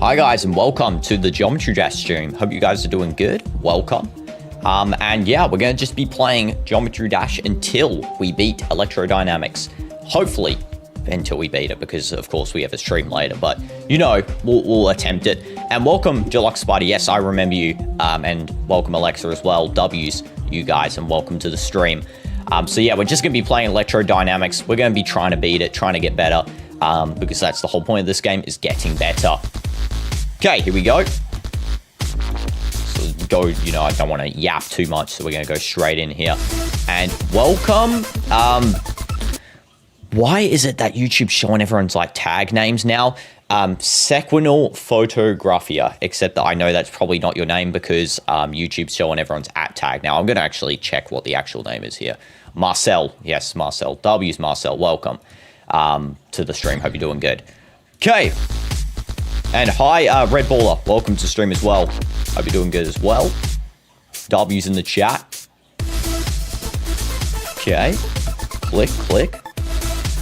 Hi guys, and welcome to the Geometry Dash stream. Hope you guys are doing good. Welcome. And yeah, we're going to just be playing Geometry Dash until we beat Electrodynamix. Hopefully, until we beat it, because of course we have a stream later. But you know, we'll attempt it. And welcome, Deluxe Spider. Yes, I remember you. And welcome, Alexa, as well. W's, you guys, and welcome to the stream. So yeah, we're just going to be playing Electrodynamix. We're going to be trying to beat it, trying to get better. Because that's the whole point of this game, is getting better. Okay, here we go. So go, you know, I don't want to yap too much, so we're going to go straight in here. And welcome. Why is it that YouTube's showing everyone's like tag names now? Sequinal Photographia, except that I know that's probably not your name because YouTube's showing everyone's at tag. Now I'm going to actually check what the actual name is here. Marcel, yes, Marcel. W's Marcel, welcome to the stream. Hope you're doing good. Okay. And hi, Red Baller. Welcome to the stream as well. Hope you're doing good as well. W's in the chat. Okay. Click, click.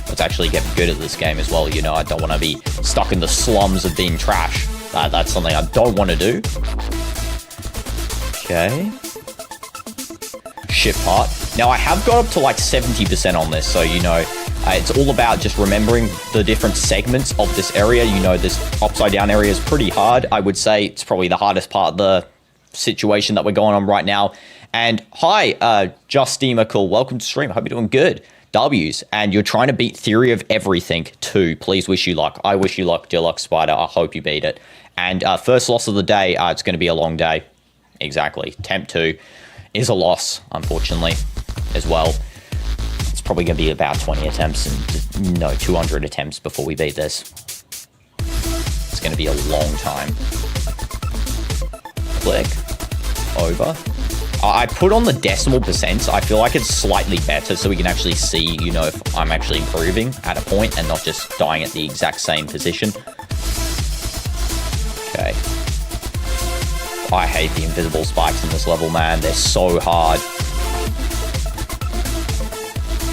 Let's actually get good at this game as well. You know, I don't want to be stuck in the slums of being trash. That's something I don't want to do. Okay. Ship part. Now, I have got up to like 70% on this, so, you know, it's all about just remembering the different segments of this area. You know, this upside down area is pretty hard. I would say it's probably the hardest part of the situation that we're going on right now. And hi, Justimical. Welcome to stream. I hope you're doing good. W's. And you're trying to beat Theory of Everything too. Please wish you luck. I wish you luck, Deluxe Spider. I hope you beat it. And first loss of the day. It's going to be a long day. Exactly. Temp 2 is a loss, unfortunately, as well. It's probably going to be about 20 attempts and, no, 200 attempts before we beat this. It's going to be a long time. Click. Over. I put on the decimal percents. I feel like it's slightly better so we can actually see, you know, if I'm actually improving at a point and not just dying at the exact same position. Okay. I hate the invisible spikes in this level, man. They're so hard.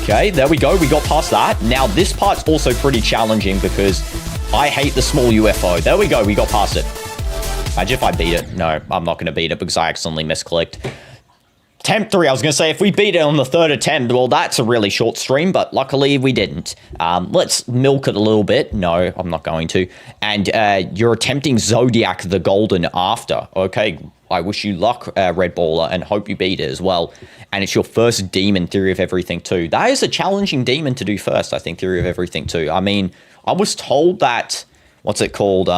Okay, there we go. We got past that. Now, this part's also pretty challenging because I hate the small UFO. There we go. We got past it. Imagine if I beat it. No, I'm not going to beat it because I accidentally misclicked. Attempt 3. I was going to say, if we beat it on the third attempt, well, that's a really short stream, but luckily we didn't. Let's milk it a little bit. No, I'm not going to. And you're attempting Zodiac the Golden after. Okay, I wish you luck, Red Baller, and hope you beat it as well. And it's your first demon, Theory of Everything 2. That is a challenging demon to do first, I think, Theory of Everything 2. I mean, I was told that, what's it called,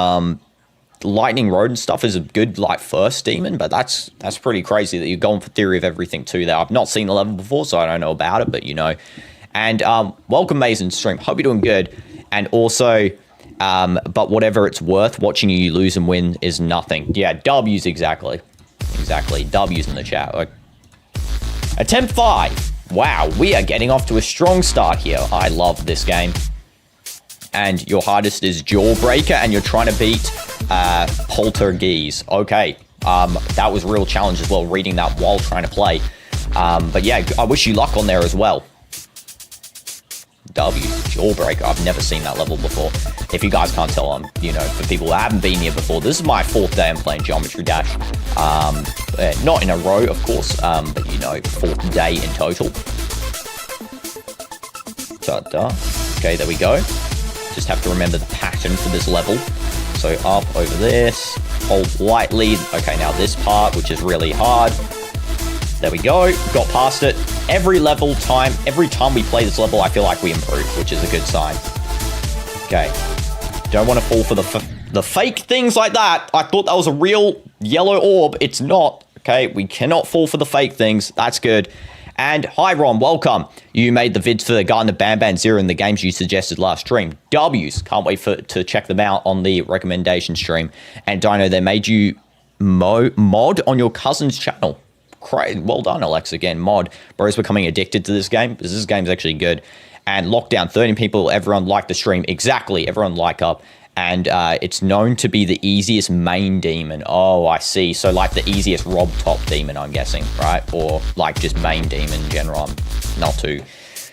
Lightning Road and stuff is a good, like, first demon, but that's pretty crazy that you're going for Theory of Everything 2 there. I've not seen the level before, so I don't know about it, but, you know. And welcome, Mason stream. Hope you're doing good. And also, but whatever it's worth, watching you lose and win is nothing. Yeah, W's exactly. Exactly. W's in the chat. Okay. Attempt 5. Wow, we are getting off to a strong start here. I love this game. And your hardest is Jawbreaker, and you're trying to beat Poltergeist. Okay, that was a real challenge as well, reading that while trying to play. But yeah, I wish you luck on there as well. W, Jawbreaker. I've never seen that level before. If you guys can't tell, you know, for people who haven't been here before, this is my 4th day I'm playing Geometry Dash. Not in a row, of course, but you know, 4th day in total. Ta-da. Okay, there we go. Just have to remember the pattern for this level. So up over this, hold lightly. Okay, now this part, which is really hard. There we go, got past it. Every time we play this level, I feel like we improve, which is a good sign. Okay, don't want to fall for the fake things like that. I thought that was a real yellow orb. It's not. Okay, we cannot fall for the fake things. That's good. And hi, Ron, welcome. You made the vids for the Garden of Banban Zero in the games you suggested last stream. W's, can't wait to check them out on the recommendation stream. And Dino, they made you mod on your cousin's channel. Great, well done, Alex. Again, mod. Bro's becoming addicted to this game because this game's actually good. And Lockdown, 13 people, everyone liked the stream. Exactly, everyone like up. And it's known to be the easiest main demon. Oh, I see. So like the easiest Rob top demon, I'm guessing, right? Or like just main demon in general. I'm not too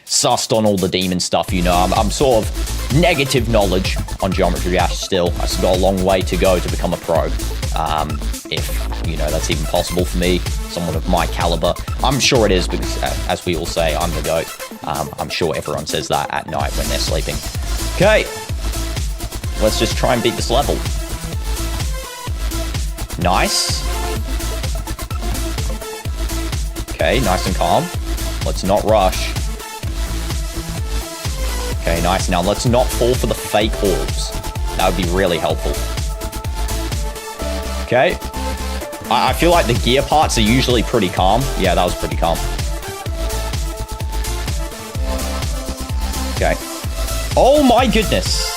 sussed on all the demon stuff, you know. I'm sort of negative knowledge on Geometry Dash still. I've still got a long way to go to become a pro. If, you know, that's even possible for me, someone of my caliber. I'm sure it is because, as we all say, I'm the GOAT. I'm sure everyone says that at night when they're sleeping. Okay. Let's just try and beat this level. Nice. Okay, nice and calm. Let's not rush. Okay, nice. Now, let's not fall for the fake orbs. That would be really helpful. Okay. I feel like the gear parts are usually pretty calm. Yeah, that was pretty calm. Okay. Oh my goodness.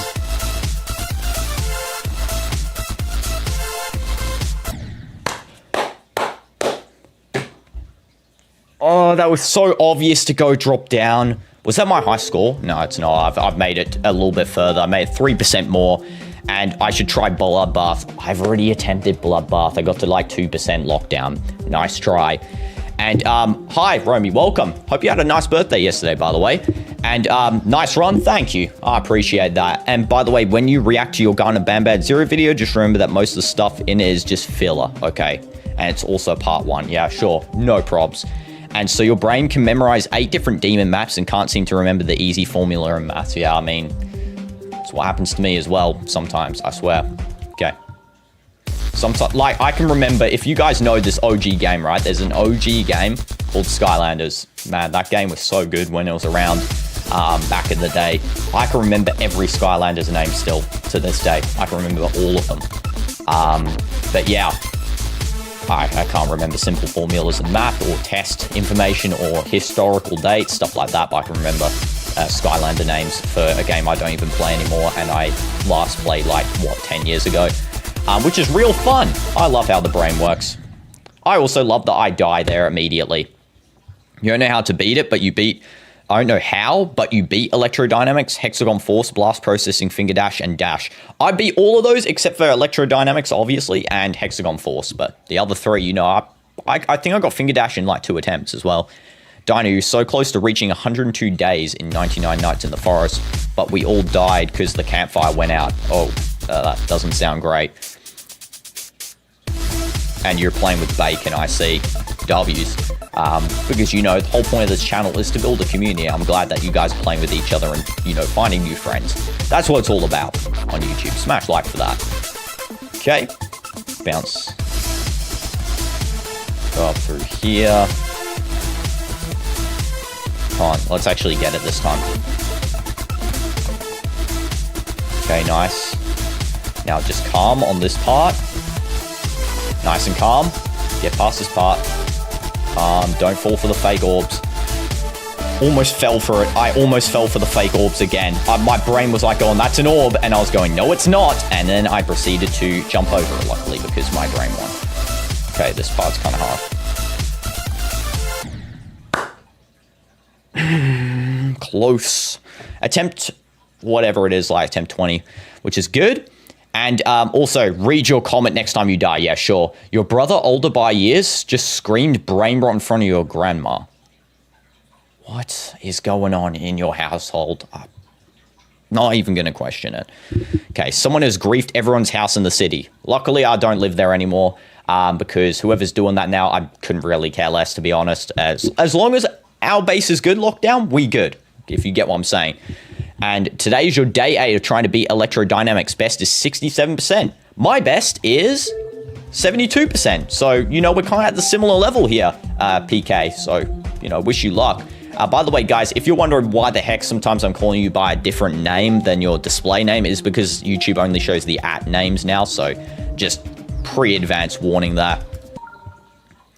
Oh, that was so obvious to go drop down. Was that my high score? No, it's not. I've made it a little bit further. I made it 3% more. And I should try Bloodbath. I've already attempted Bloodbath. I got to like 2% lockdown. Nice try. And hi, Romy, welcome. Hope you had a nice birthday yesterday, by the way. And nice run, thank you. I appreciate that. And by the way, when you react to your Garnet Bambad Zero video, just remember that most of the stuff in it is just filler, okay? And it's also part 1. Yeah, sure, no probs. And so your brain can memorize 8 different demon maps and can't seem to remember the easy formula in maths. Yeah, I mean, it's what happens to me as well sometimes, I swear. Okay. Sometimes, like, I can remember, if you guys know this OG game, right? There's an OG game called Skylanders. Man, that game was so good when it was around back in the day. I can remember every Skylanders name still to this day. I can remember all of them. But yeah, I can't remember simple formulas in math or test information or historical dates, stuff like that, but I can remember Skylander names for a game I don't even play anymore, and I last played like, what, 10 years ago, which is real fun. I love how the brain works. I also love that I die there immediately. You don't know how to beat it, but you beat, I don't know how, but you beat Electrodynamix, Hexagon Force, Blast Processing, Finger Dash, and Dash. I beat all of those except for Electrodynamix, obviously, and Hexagon Force, but the other 3, you know, I think I got Finger Dash in like 2 attempts as well. Dino, you're so close to reaching 102 days in 99 nights in the forest, but we all died because the campfire went out. Oh, that doesn't sound great. And you're playing with bacon, I see. W's. Because, you know, the whole point of this channel is to build a community. I'm glad that you guys are playing with each other and, you know, finding new friends. That's what it's all about on YouTube. Smash like for that. Okay. Bounce. Go up through here. Come on, let's actually get it this time. Okay, nice. Now just calm on this part. Nice and calm. Get past this part. Don't fall for the fake orbs. Almost fell for it. I almost fell for the fake orbs again. My brain was like going, that's an orb. And I was going, no, it's not. And then I proceeded to jump over it, luckily, because my brain won. Okay, this part's kind of hard. Close. Attempt, whatever it is, like attempt 20, which is good. And also, read your comment next time you die. Yeah, sure. Your brother, older by years, just screamed brain rot in front of your grandma. What is going on in your household? I'm not even going to question it. Okay, someone has griefed everyone's house in the city. Luckily, I don't live there anymore because whoever's doing that now, I couldn't really care less, to be honest. As long as our base is good, lockdown, we good, if you get what I'm saying. And today is your day 8 of trying to beat Electrodynamix. Best is 67%. My best is 72%. So, you know, we're kind of at the similar level here, PK. So, you know, wish you luck. By the way, guys, if you're wondering why the heck sometimes I'm calling you by a different name than your display name, it is because YouTube only shows the @names now. So just pre-advance warning that.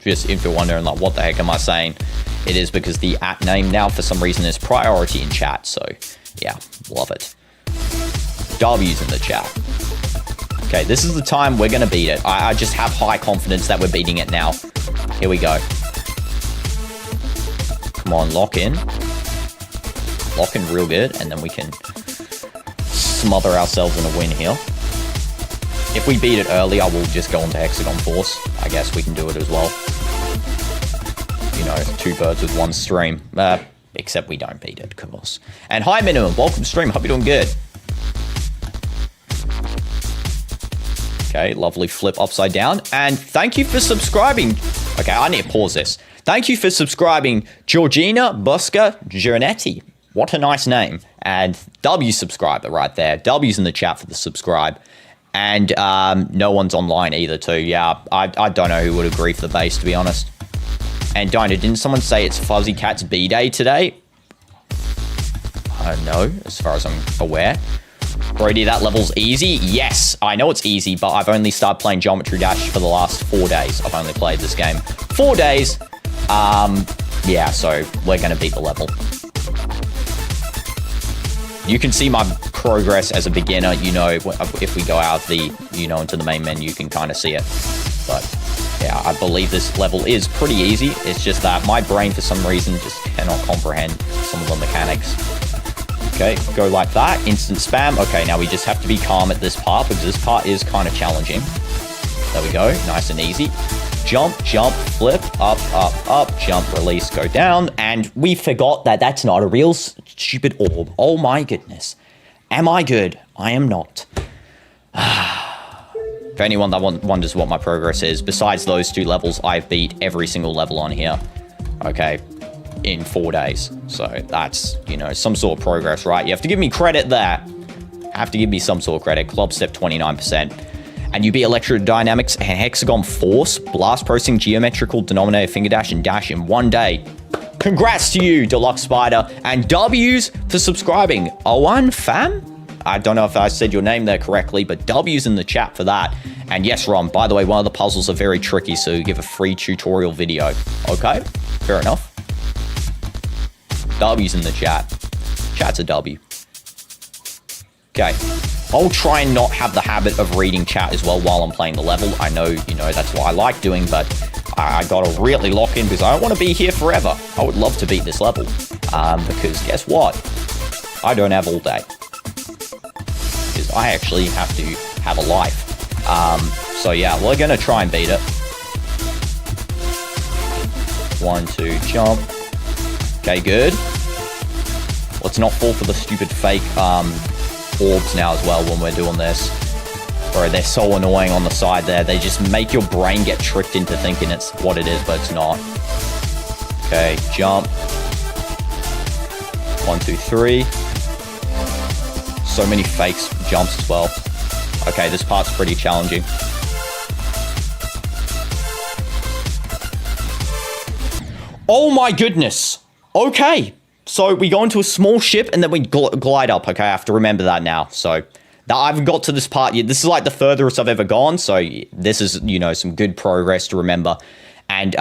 Just if you're wondering, like, what the heck am I saying? It is because the @name now, for some reason, is priority in chat. So, yeah, love it. W's in the chat. Okay, this is the time we're going to beat it. I just have high confidence that we're beating it now. Here we go. Come on, lock in. Lock in real good, and then we can smother ourselves in a win here. If we beat it early, I will just go on to Hexagon Force. I guess we can do it as well. You know, 2 birds with 1 stream. Except we don't beat it, of course. And hi, Minimum. Welcome to stream. Hope you're doing good. Okay, lovely flip upside down. And thank you for subscribing. Okay, I need to pause this. Thank you for subscribing, Georgina Busca Giornetti. What a nice name. And W subscriber right there. W's in the chat for the subscribe. And no one's online either too. Yeah, I don't know who would agree for the base, to be honest. And Dinah, didn't someone say it's Fuzzy Cat's B-Day today? No, as far as I'm aware. Brody, that level's easy? Yes, I know it's easy, but I've only started playing Geometry Dash for the last 4 days. I've only played this game 4 days. Yeah, so we're going to beat the level. You can see my progress as a beginner, you know, if we go out the, you know, into the main menu, you can kind of see it. But yeah, I believe this level is pretty easy. It's just that my brain, for some reason, just cannot comprehend some of the mechanics. Okay, go like that. Instant spam. Okay, now we just have to be calm at this part because this part is kind of challenging. There we go. Nice and easy. Jump, jump, flip, up, up, up, jump, release, go down. And we forgot that that's not a real stupid orb. Oh my goodness. Am I good? I am not. For anyone that wonders what my progress is, besides those 2 levels, I've beat every single level on here. Okay, in 4 days. So that's, you know, some sort of progress, right? You have to give me credit there. Have to give me some sort of credit. Club step 29%. And you beat Electrodynamix and Hexagon Force, Blast Processing, Geometrical, Denominator, Finger Dash, and Dash in 1 day. Congrats to you, Deluxe Spider. And W's for subscribing. Owen fam? I don't know if I said your name there correctly, but W's in the chat for that. And yes, Ron, by the way, one of the puzzles are very tricky, so give a free tutorial video. Okay, fair enough. W's in the chat. Chat's a W. Okay. I'll try and not have the habit of reading chat as well while I'm playing the level. I know, you know, that's what I like doing, but I gotta really lock in because I don't want to be here forever. I would love to beat this level. Because guess what? I don't have all day. Because I actually have to have a life. So yeah, we're gonna try and beat it. 1, 2, jump. Okay, good. Let's not fall for the stupid fake orbs now as well when we're doing this. Bro, they're so annoying on the side there. They just make your brain get tricked into thinking it's what it is, but it's not. Okay, jump. 1, 2, 3. So many fakes jumps as well. Okay, this part's pretty challenging. Oh my goodness. Okay. So we go into a small ship and then we glide up. Okay, I have to remember that now. So I haven't got to this part yet. This is like the furthest I've ever gone. So this is, you know, some good progress to remember. And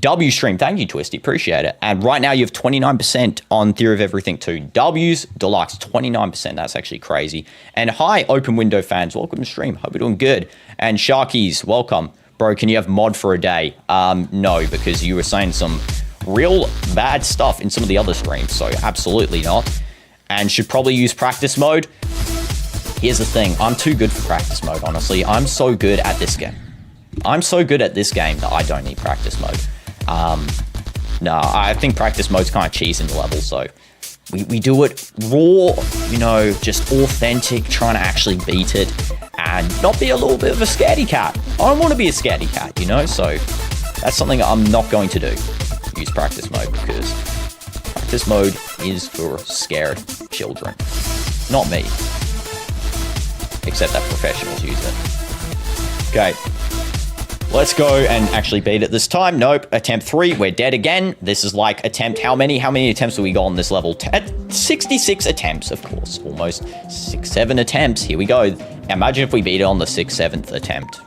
W stream, thank you, Twisty, appreciate it. And right now you have 29% on Theory of Everything 2. W's Deluxe, 29%. That's actually crazy. And hi, Open Window fans, welcome to stream. Hope you're doing good. And Sharkies, welcome. Bro, can you have mod for a day? No, because you were saying some real bad stuff in some of the other streams, so absolutely not. And should probably use practice mode. Here's the thing, I'm too good for practice mode, honestly. I'm so good at this game. I'm so good at this game that I don't need practice mode. No, I think practice mode's kind of cheesing the level, so we do it raw, you know, just authentic, trying to actually beat it and not be a little bit of a scaredy cat. I don't want to be a scaredy cat, you know, so that's something I'm not going to do. Use practice mode, because practice mode is for scared children, not me, except that professionals use it. Okay, let's go and actually beat it this time. Nope, attempt 3, we're dead again. This is like attempt, how many attempts do we got on this level? 66 attempts, of course, almost 6-7 attempts. Here we go. Imagine if we beat it on the 6th-7th attempt.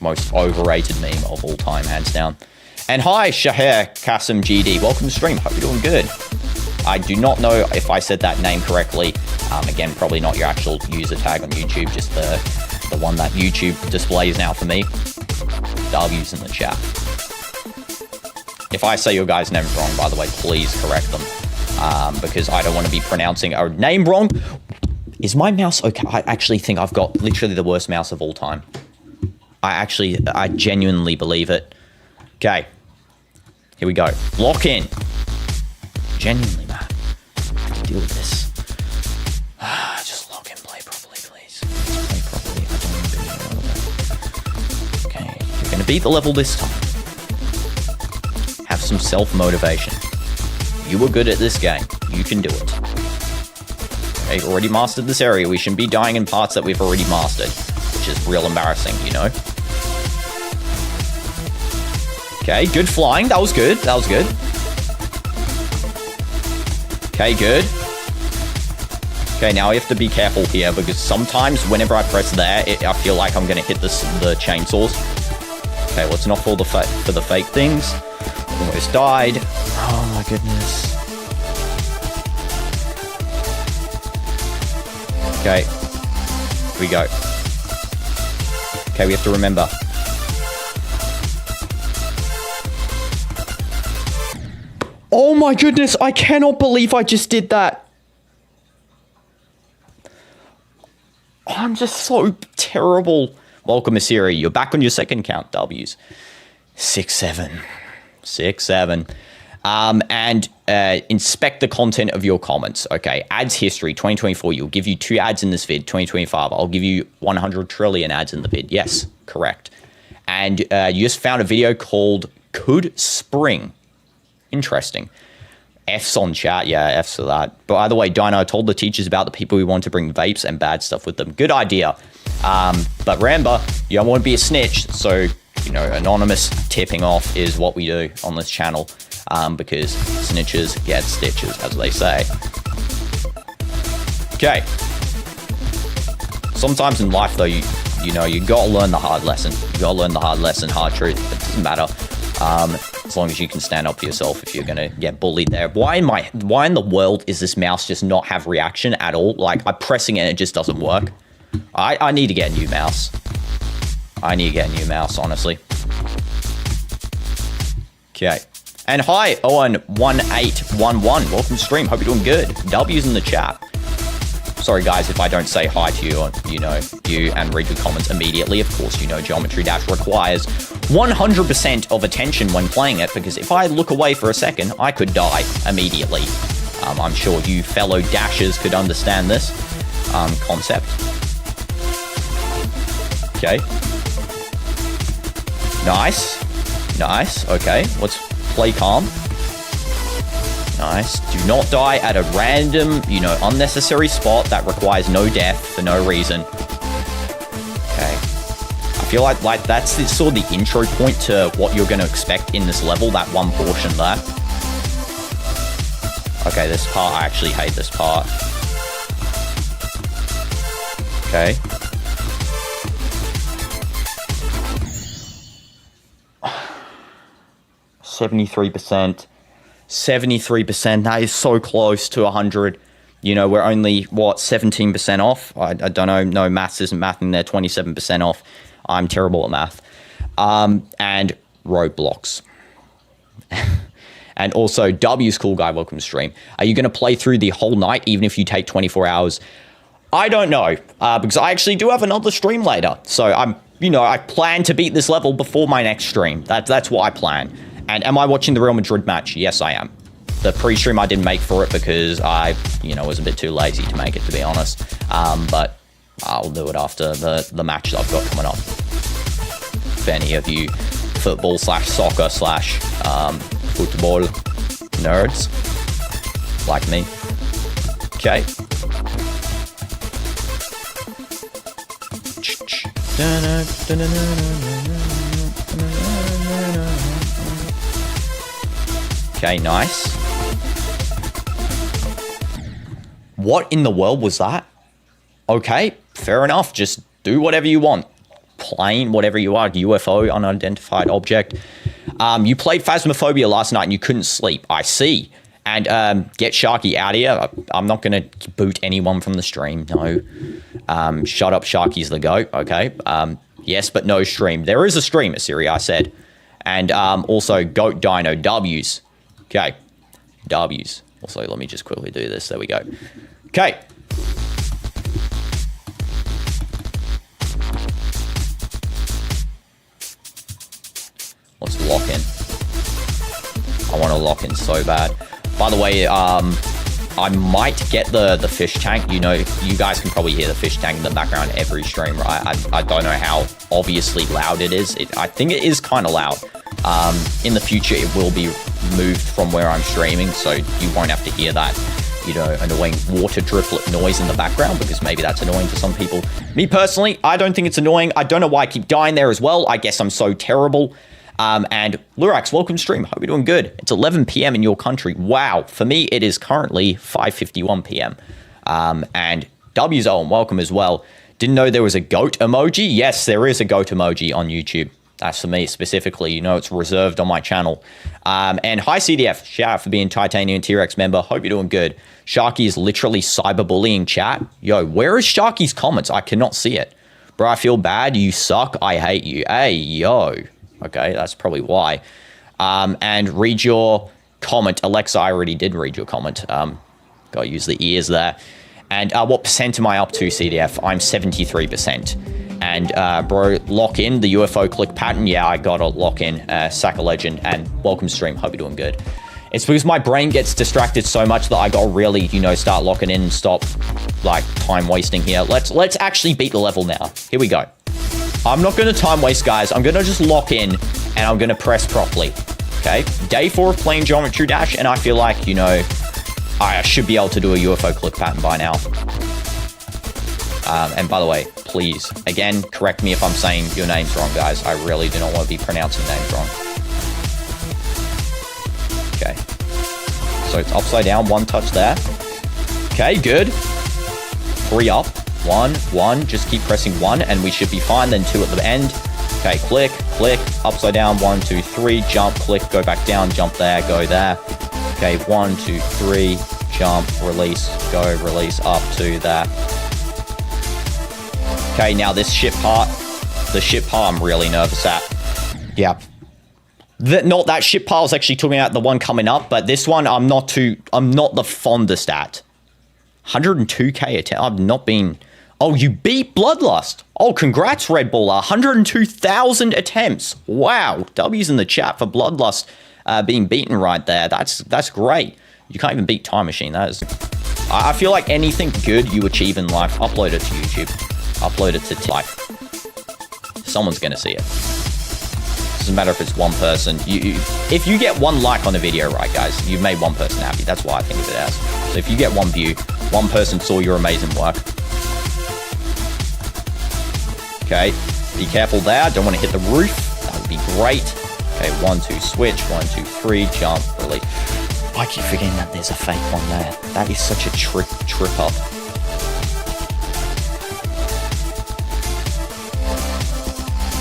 Most overrated meme of all time, hands down. And hi, Shahir Qasim GD. Welcome to stream. Hope you're doing good. I do not know if I said that name correctly. Again, probably not your actual user tag on YouTube, just the one that YouTube displays now for me. W's in the chat. If I say your guys' name wrong, by the way, please correct them. Because I don't want to be pronouncing a name wrong. Is my mouse okay? I actually think I've got literally the worst mouse of all time. I genuinely believe it. Okay. Here we go. Lock in. Genuinely, man. I can deal with this. Just lock in. Play properly, please. Just play properly. I don't want to be here. Okay. You're going to beat the level this time. Have some self-motivation. You were good at this game. You can do it. Okay, already mastered this area. We shouldn't be dying in parts that we've already mastered, which is real embarrassing, you know? Okay, good flying. That was good. That was good. Okay, good. Okay, now I have to be careful here because sometimes whenever I press there, I feel like I'm going to hit the chainsaws. Okay, let's not fall for the fake things. Almost died. Oh my goodness. Okay. Here we go. Okay, we have to remember. Oh my goodness, I cannot believe I just did that. I'm just so terrible. Welcome, Asiri. You're back on your second count, W's. 6-7. 6-7. And inspect the content of your comments. Okay, ads history, 2024. You'll give you 2 ads in this vid. 2025, I'll give you 100 trillion ads in the vid. Yes, correct. And you just found a video called Could Spring. Interesting. F's on chat. Yeah, F's for that. But by the way, Dino told the teachers about the people who want to bring vapes and bad stuff with them. Good idea. But remember, you don't want to be a snitch. So, you know, anonymous tipping off is what we do on this channel. Because snitches get stitches, as they say. Okay. Sometimes in life, though, you know, you gotta learn the hard lesson. You gotta learn the hard lesson, hard truth. It doesn't matter. As long as you can stand up for yourself if you're gonna get bullied there. Why in the world is this mouse just not have reaction at all? Like, I'm pressing it and it just doesn't work. I need to get a new mouse. I need to get a new mouse, honestly. Okay. And hi, Owen1811. Welcome to stream. Hope you're doing good. W's in the chat. Sorry, guys, if I don't say hi to you, or, you know, you and read your comments immediately. Of course, you know, Geometry Dash requires 100% of attention when playing it, because if I look away for a second, I could die immediately. I'm sure you fellow Dashers could understand this concept. Okay. Nice. Nice. Okay, let's play calm. Nice. Do not die at a random, you know, unnecessary spot that requires no death for no reason. Okay. I feel like that's sort of the intro point to what you're going to expect in this level, that one portion there. Okay, this part, I actually hate this part. Okay. %. 73%. That is so close to 100. You know, we're only, what, 17% off? I don't know. No, maths isn't mathing there. 27% off. I'm terrible at math. And roadblocks. And also, W's cool guy, welcome to stream. Are you going to play through the whole night, even if you take 24 hours? I don't know, because I actually do have another stream later. So I plan to beat this level before my next stream. That's what I plan. And am I watching the Real Madrid match? Yes, I am. The pre-stream I didn't make for it because I, was a bit too lazy to make it, to be honest. But I'll do it after the match that I've got coming up. If any of you football/soccer/football nerds like me. Okay. Okay, nice. What in the world was that? Okay, fair enough. Just do whatever you want. Plane, whatever you are, UFO, unidentified object. You played Phasmophobia last night and you couldn't sleep. I see. And get Sharky out of here. I'm not going to boot anyone from the stream. No. Shut up, Sharky's the GOAT. Okay. Yes, but no stream. There is a stream, Asiri, I said. And also, GOAT Dino, W's. Okay. W's. Also, let me just quickly do this. There we go. Okay. Let's lock in. I want to lock in so bad. By the way, I might get the fish tank. You know, you guys can probably hear the fish tank in the background every stream, right? I don't know how obviously loud it is. I think it is kind of loud. In the future, it will be moved from where I'm streaming, so you won't have to hear that, you know, annoying water driplet noise in the background, because maybe that's annoying to some people. Me personally, I don't think it's annoying. I don't know why I keep dying there as well. I guess I'm so terrible. And Lurax, welcome to stream. Hope you're doing good. It's 11 p.m. in your country. Wow. For me, it is currently 5:51 p.m. And W's Owen, welcome as well. Didn't know there was a goat emoji. Yes, there is a goat emoji on YouTube. That's for me specifically. You know, it's reserved on my channel. And hi, CDF. Shout out for being Titanium T-Rex member. Hope you're doing good. Sharky is literally cyberbullying chat. Yo, where is Sharky's comments? I cannot see it. Bro, I feel bad. You suck. I hate you. Hey, yo. Okay, that's probably why. And read your comment. Alexa, I already did read your comment. Gotta use the ears there. And what percent am I up to, CDF? I'm 73%. And bro, lock in the UFO click pattern. Yeah, I gotta lock in Sack a Legend. And welcome stream. Hope you're doing good. It's because my brain gets distracted so much that I gotta really, you know, start locking in and stop like time wasting here. Let's actually beat the level now. Here we go. I'm not going to time waste, guys. I'm going to just lock in, and I'm going to press properly, okay? Day 4 of playing Geometry Dash, and I feel like, you know, I should be able to do a UFO click pattern by now. And by the way, please, again, correct me if I'm saying your names wrong, guys. I really do not want to be pronouncing names wrong. Okay. So it's upside down, 1 touch there. Okay, good. 3 up. 1, 1, just keep pressing 1 and we should be fine. Then 2 at the end. Okay, click, click, upside down, 1, 2, 3, jump, click, go back down, jump there, go there. Okay, 1, 2, 3, jump, release, go, release, up to there. Okay, now this ship part, I'm really nervous at. Yeah. Not that ship part, I was actually talking about the one coming up, but this one I'm not the fondest at. 102k attempt, I've not been... Oh, you beat Bloodlust. Oh, congrats, Red Baller. 102,000 attempts. Wow. W's in the chat for Bloodlust being beaten right there. That's great. You can't even beat Time Machine. That is... I feel like anything good you achieve in life, upload it to YouTube. Upload it to life. Someone's going to see it. Doesn't matter if it's one person. If you get 1 like on a video, right, guys, you've made 1 person happy. That's why I think of it as. So if you get 1 view, 1 person saw your amazing work. Okay, be careful there. Don't want to hit the roof. That would be great. Okay, 1, 2, switch. 1, 2, 3, jump, release. I keep forgetting that there's a fake one there. That is such a trip up.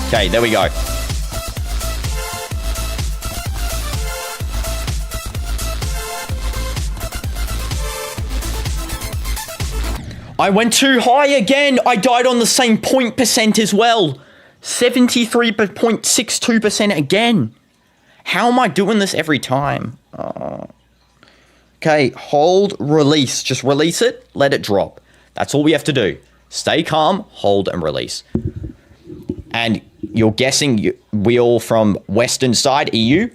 Okay, there we go. I went too high again. I died on the same point percent as well. 73.62% again. How am I doing this every time? Okay, hold, release. Just release it, let it drop. That's all we have to do. Stay calm, hold, and release. And you're guessing we all from Western side, EU?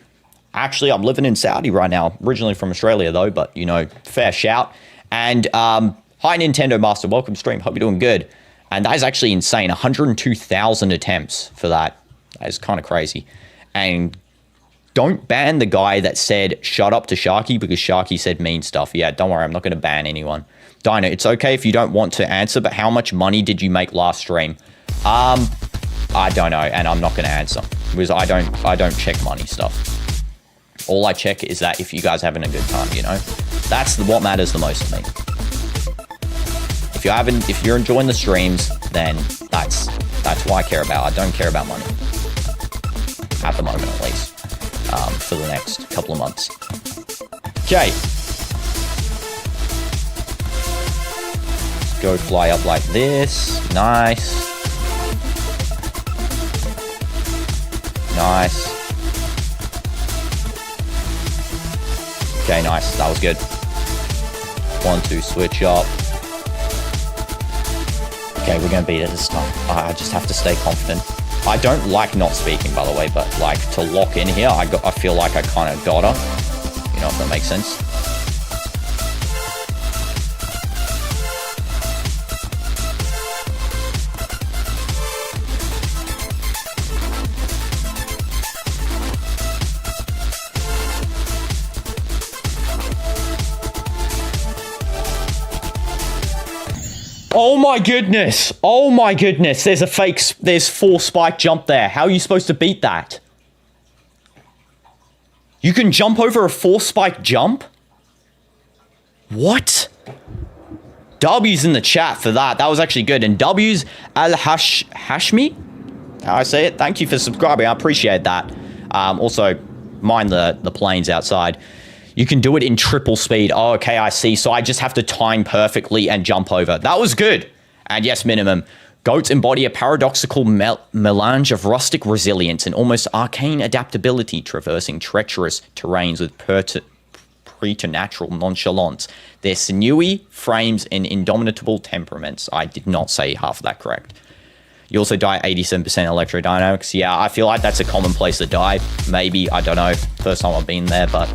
Actually, I'm living in Saudi right now. Originally from Australia, though, but, you know, fair shout. And, hi, Nintendo Master. Welcome stream. Hope you're doing good. And that is actually insane. 102,000 attempts for that. That is kind of crazy. And don't ban the guy that said, shut up to Sharky, because Sharky said mean stuff. Yeah, don't worry. I'm not going to ban anyone. Dino, it's okay if you don't want to answer, but how much money did you make last stream? I don't know, and I'm not going to answer, because I don't check money stuff. All I check is that if you guys are having a good time, you know? That's what matters the most to me. If you're enjoying the streams, then that's what I care about. I don't care about money. At the moment, at least. For the next couple of months. Okay. Go fly up like this. Nice. Nice. Okay, nice. That was good. 1, 2, switch up. Okay, we're going to beat it this time. I just have to stay confident. I don't like not speaking, by the way, but like to lock in here, I feel like I kind of gotta. You know, if that makes sense. Oh my goodness. Oh my goodness. There's 4 spike jump there. How are you supposed to beat that? You can jump over a 4 spike jump? What? W's in the chat for that. That was actually good. And W's Hashmi? How I say it? Thank you for subscribing. I appreciate that. Also, mind the planes outside. You can do it in triple speed. Oh, okay, I see. So I just have to time perfectly and jump over. That was good. And yes, minimum. Goats embody a paradoxical melange of rustic resilience and almost arcane adaptability, traversing treacherous terrains with preternatural nonchalance. Their sinewy frames and indomitable temperaments. I did not say half of that correct. You also die 87% Electrodynamix. Yeah, I feel like that's a common place to die. Maybe, I don't know. First time I've been there, but,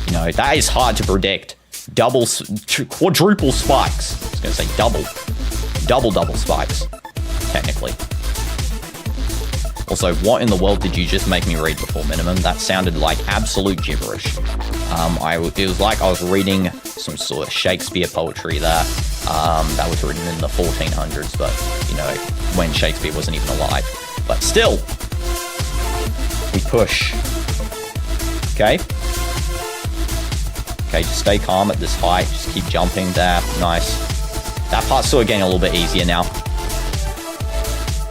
you know, that is hard to predict. Quadruple spikes. I was going to say double spikes, technically. Also, what in the world did you just make me read before minimum? That sounded like absolute gibberish. It was like I was reading some sort of Shakespeare poetry there. That was written in the 1400s, but, you know, when Shakespeare wasn't even alive. But still, we push. Okay. Okay, just stay calm at this height. Just keep jumping there. Nice. That part's sort of getting a little bit easier now.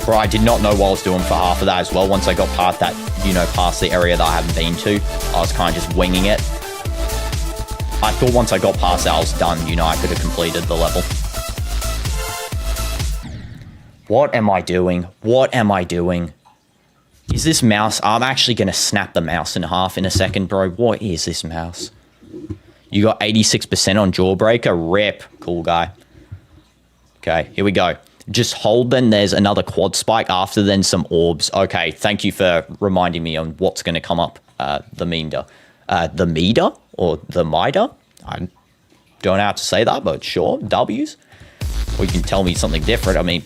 Bro, I did not know what I was doing for half of that as well. Once I got past that, you know, past the area that I haven't been to, I was kind of just winging it. I thought once I got past that, I was done. You know, I could have completed the level. What am I doing? What am I doing? Is this mouse? I'm actually going to snap the mouse in half in a second, bro. What is this mouse? You got 86% on Jawbreaker. Rip. Cool guy. Okay, here we go. Just hold, then there's another quad spike after, then some orbs. Okay, thank you for reminding me on what's going to come up. The meter. The meter? Or the mitre? I don't know how to say that, but sure. W's. Or you can tell me something different. I mean,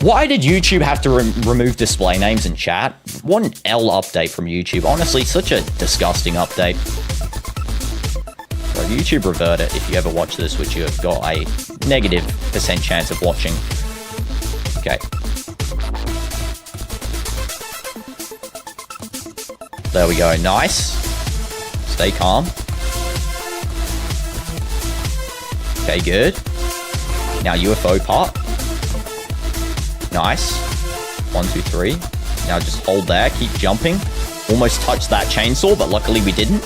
why did YouTube have to remove display names in chat? What an L update from YouTube. Honestly, such a disgusting update. So YouTube revert it if you ever watch this, which you've got a -% chance of watching. Okay. There we go. Nice. Stay calm. Okay, good. Now UFO part. Nice. 1, 2, 3. Now just hold there. Keep jumping. Almost touched that chainsaw, but luckily we didn't.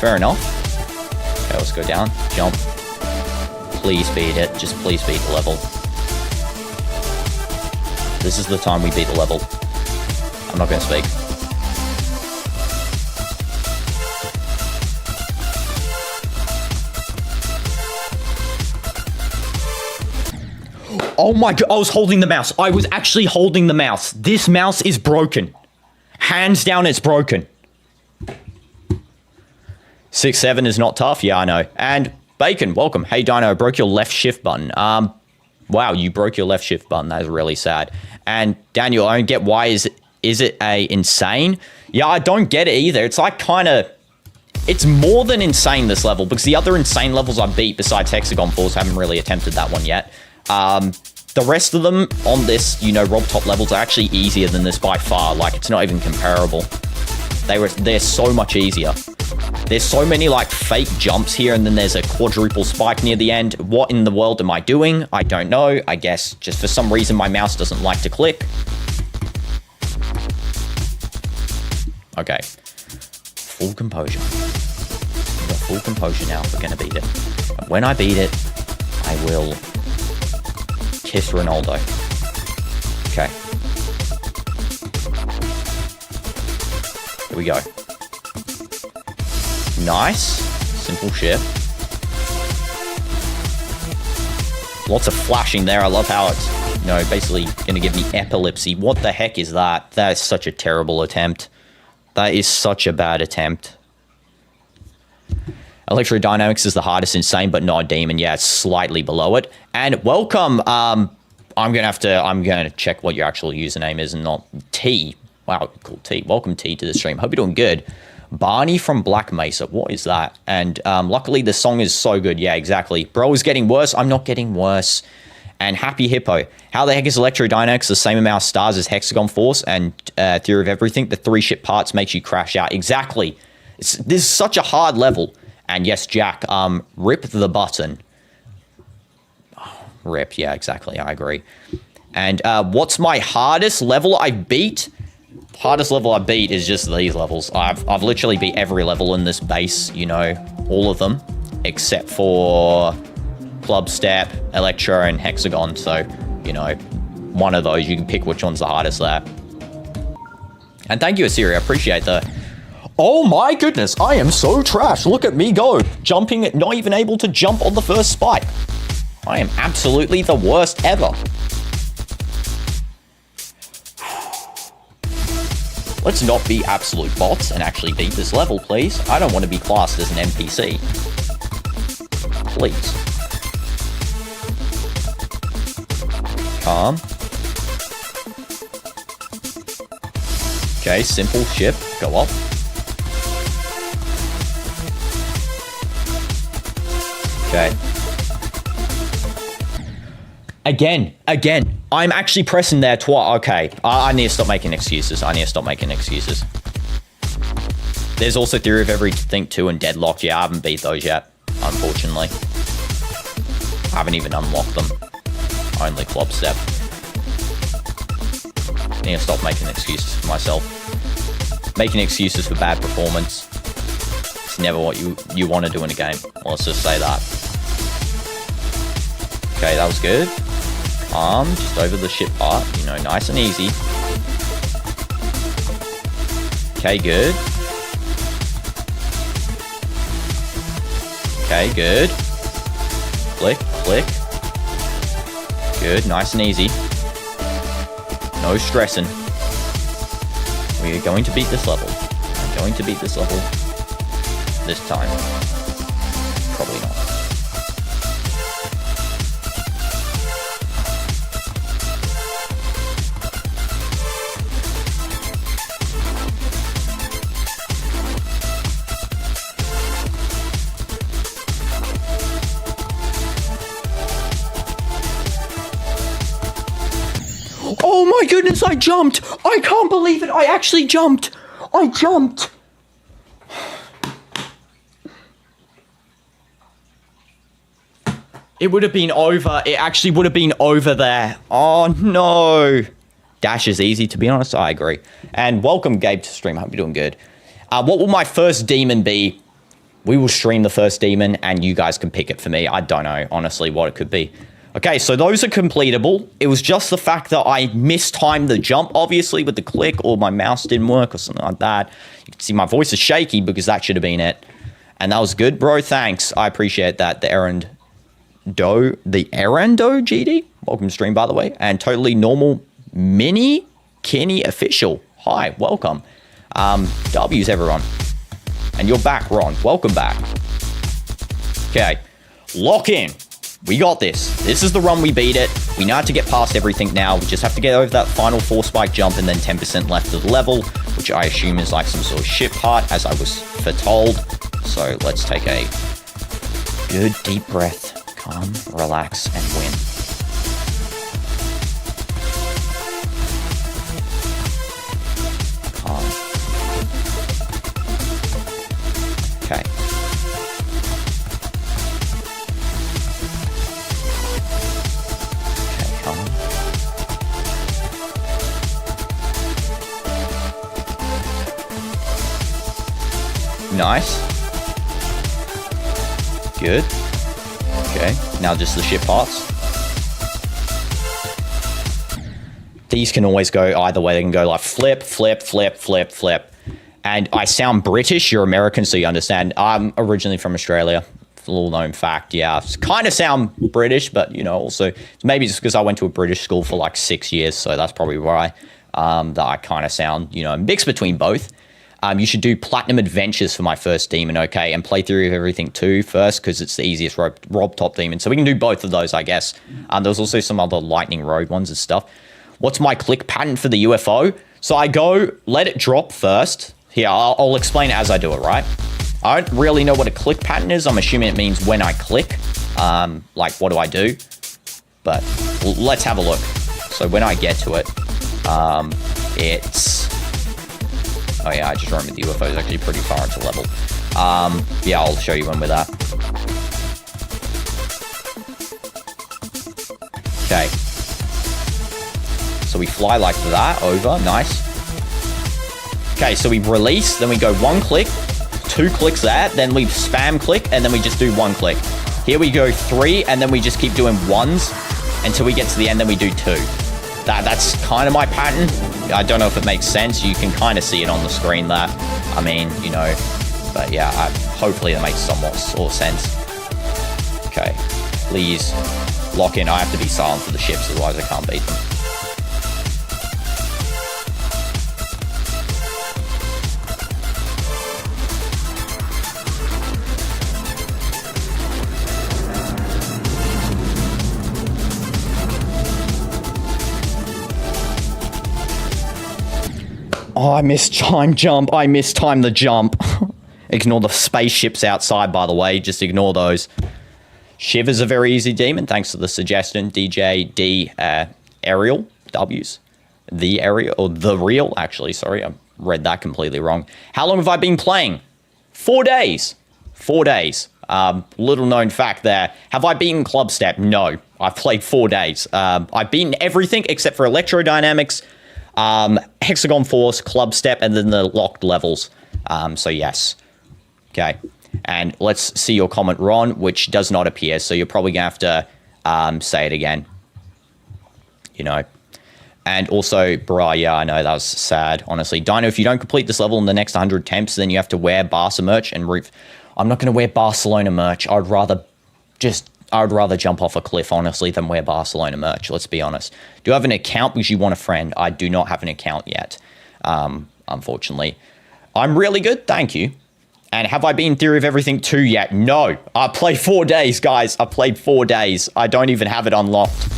Fair enough. Okay, let's go down. Jump. Please beat it. Just please beat the level. This is the time we beat the level. I'm not going to speak. Oh my god, I was holding the mouse. I was actually holding the mouse. This mouse is broken. Hands down, it's broken. 6-7 is not tough. Yeah, I know. And Bacon, welcome. Hey, Dino, I broke your left shift button. Wow, you broke your left shift button. That is really sad. And Daniel, I don't get why is it a insane? Yeah, I don't get it either. It's like kind of... It's more than insane, this level, because the other insane levels I beat besides Hexagon Falls, haven't really attempted that one yet. The rest of them on this, you know, Rob Top levels are actually easier than this by far. Like, it's not even comparable. They're so much easier. There's so many, like, fake jumps here, and then there's a quadruple spike near the end. What in the world am I doing? I don't know. I guess just for some reason my mouse doesn't like to click. Okay. Full composure. We've got full composure now. We're going to beat it. And when I beat it, I will... kiss Ronaldo. Okay. Here we go. Nice. Simple shift. Lots of flashing there. I love how it's No, basically gonna give me epilepsy. What the heck is that? That is such a terrible attempt. That is such a bad attempt. Electrodynamix is the hardest insane, but not a demon. Yeah, it's slightly below it. And welcome. I'm gonna check what your actual username is and not T. Wow, cool T. Welcome T to the stream. Hope you're doing good. Barney from Black Mesa. What is that? And luckily the song is so good. Yeah, exactly. Bro is getting worse. I'm not getting worse. And Happy Hippo. How the heck is Electrodynamix the same amount of stars as Hexagon Force and Theory of Everything? The 3 ship parts makes you crash out. Exactly. This is such a hard level. And yes, Jack, rip the button. Oh, rip, yeah, exactly. I agree. And what's my hardest level I beat? Hardest level I beat is just these levels. I've literally beat every level in this base, you know, all of them, except for Club Step, Electro, and Hexagon. So, you know, one of those, you can pick which one's the hardest there. And thank you, Assyria, I appreciate that. Oh my goodness, I am so trash. Look at me go. Jumping, not even able to jump on the first spike. I am absolutely the worst ever. Let's not be absolute bots and actually beat this level, please. I don't want to be classed as an NPC. Please. Calm. Okay, simple ship. Go up. Okay. Again, I'm actually pressing there twice. Okay, I need to stop making excuses. There's also Theory of Everything 2 and Deadlocked. Yeah, I haven't beat those yet, unfortunately. I haven't even unlocked them. Only Club Step. I need to stop making excuses for myself. Making excuses for bad performance. It's never what you want to do in a game. Let's just say that. Okay, that was good. Just over the ship part, you know, nice and easy. Okay, good. Okay, good. Click, click. Good, nice and easy. No stressing. We are going to beat this level. I'm going to beat this level this time. Probably not. Oh my goodness, I jumped! I can't believe it, I actually jumped! I jumped! It would have been over, it actually would have been over there. Oh no! Dash is easy, to be honest, I agree. And welcome Gabe to stream, hope you're doing good. What will my first demon be? We will stream the first demon and you guys can pick it for me. I don't know, honestly, what it could be. Okay, so those are completable. It was just the fact that I mistimed the jump, obviously, with the click, or my mouse didn't work, or something like that. You can see my voice is shaky because that should have been it. And that was good, bro. Thanks. I appreciate that. The Errando GD. Welcome to stream, by the way. And Totally Normal Mini Kenny Official. Hi, welcome. W's, everyone. And you're back, Ron. Welcome back. Okay, lock in. We got this. This is the run, we beat it. We know how to get past everything now. We just have to get over that final 4-spike jump and then 10% left of the level, which I assume is like some sort of ship part, as I was foretold. So let's take a good deep breath. Calm, relax, and win. Calm. Okay. Nice. Good. Okay, now just the ship parts. These can always go either way. They can go like flip, flip, flip, flip, flip. And I sound British, you're American, so you understand. I'm originally from Australia, little known fact. Yeah, kind of sound British, but, you know, also maybe just because I went to a British school for like 6 years. So that's probably why that I kind of sound, you know, mixed between both. You should do Platinum Adventures for my first demon, okay? And play Theory of Everything 2 first, because it's the easiest Rob Top demon. So we can do both of those, I guess. There's also some other Lightning Road ones and stuff. What's my click pattern for the UFO? So I go, let it drop first. Here, I'll explain it as I do it, right? I don't really know what a click pattern is. I'm assuming it means when I click. Like, what do I do? But let's have a look. So when I get to it, it's... Oh yeah, I just remembered the UFO is actually pretty far into level. Yeah, I'll show you when we're there. Okay. So we fly like that over, nice. Okay, so we release, then we go 1 click, 2 clicks there, then we spam click, and then we just do 1 click. Here we go 3, and then we just keep doing 1s until we get to the end, then we do 2. That's kind of my pattern. I don't know if it makes sense. You can kind of see it on the screen there. I mean, you know, but yeah, hopefully it makes somewhat sort of sense. Okay, please lock in. I have to be silent for the ships, otherwise I can't beat them. Oh, I missed time jump. I missed time the jump. Ignore the spaceships outside, by the way. Just ignore those. Shiv is a very easy demon. Thanks for the suggestion. DJ D Ariel W's. The Ariel, or the real, actually. Sorry, I read that completely wrong. How long have I been playing? 4 days. 4 days. Little known fact there. Have I beaten Club Step? No. I've played 4 days. I've beaten everything except for Electrodynamix, Hexagon Force, Club Step, and then the locked levels. So yes. Okay. And let's see your comment, Ron, which does not appear. So you're probably going to have to say it again. You know. And also, bruh, yeah, I know, that was sad, honestly. Dino, if you don't complete this level in the next 100 attempts, then you have to wear Barca merch and I'm not going to wear Barcelona merch. I'd rather jump off a cliff, honestly, than wear Barcelona merch. Let's be honest. Do you have an account because you want a friend? I do not have an account yet, unfortunately. I'm really good, thank you. And have I been Theory of Everything 2 yet? No. I played 4 days, guys. I played 4 days. I don't even have it unlocked.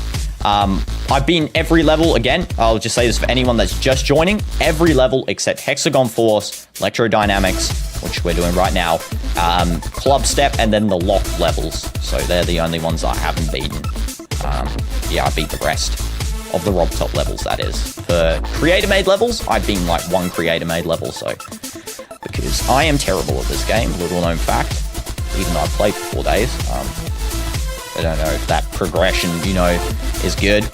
I've been every level, again, I'll just say this for anyone that's just joining, every level except Hexagon Force, Electrodynamix, which we're doing right now, Club Step, and then the locked levels. So they're the only ones I haven't beaten. Yeah, I beat the rest of the Rob Top levels, that is. For creator-made levels, I've been like 1 creator-made level, so... Because I am terrible at this game, little known fact, even though I've played for 4 days. I don't know if that progression, you know, is good.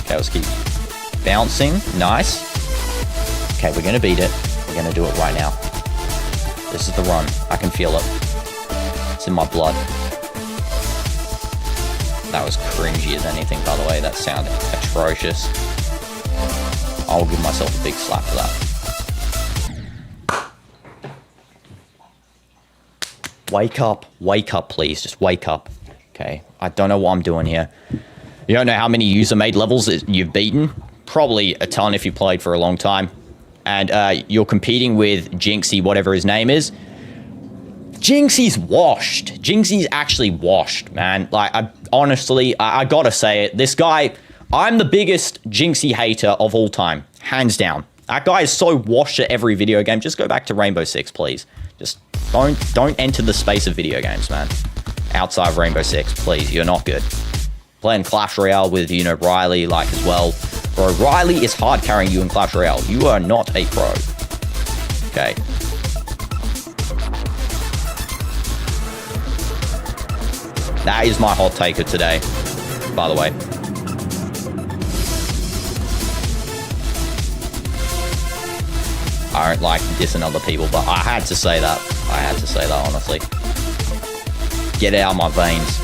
Okay, let's keep bouncing. Nice. Okay, we're going to beat it. We're going to do it right now. This is the run. I can feel it. It's in my blood. That was cringy as anything, by the way. That sounded atrocious. I'll give myself a big slap for that. Wake up, please. Just wake up. Okay, I don't know what I'm doing here. You don't know how many user-made levels you've beaten? Probably a ton if you played for a long time. And you're competing with Jinxie, whatever his name is. Jinxie's washed. Jinxie's actually washed, man. Like, honestly, I gotta say it. This guy, I'm the biggest Jinxie hater of all time. Hands down. That guy is so washed at every video game. Just go back to Rainbow Six, please. Just don't enter the space of video games, man. Outside of Rainbow Six, please. You're not good. Playing Clash Royale with, you know, Riley, like, as well. Bro, Riley is hard carrying you in Clash Royale. You are not a pro. Okay. That is my hot take of today, by the way. I don't like dissing other people, but I had to say that. I had to say that, honestly. Get it out of my veins.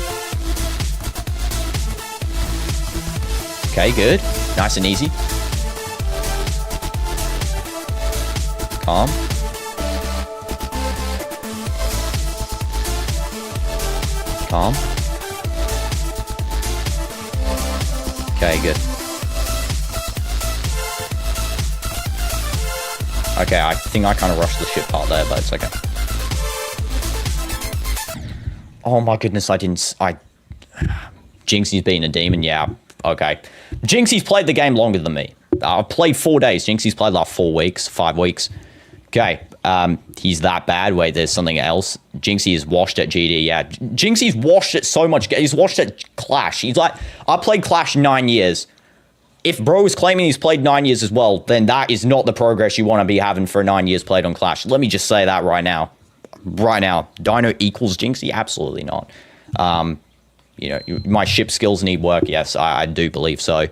Okay, good. Nice and easy. Calm. calm. Okay, good. Okay, I think I kind of rushed the shit part there, but it's okay. Oh my goodness, Jinxie's being a demon, yeah, okay. Jinxie's played the game longer than me. I've played 4 days. Jinxie's played like 4 weeks, 5 weeks. Okay, he's that bad. Wait, there's something else. Jinxie is washed at GD, yeah. Jinxie's washed it so much. He's washed at Clash. He's like, I played Clash 9 years. If bro is claiming he's played 9 years as well, then that is not the progress you want to be having for 9 years played on Clash. Let me just say that right now. Right now. Dino equals Jinxie? Absolutely not. You know, my ship skills need work. Yes, I do believe so.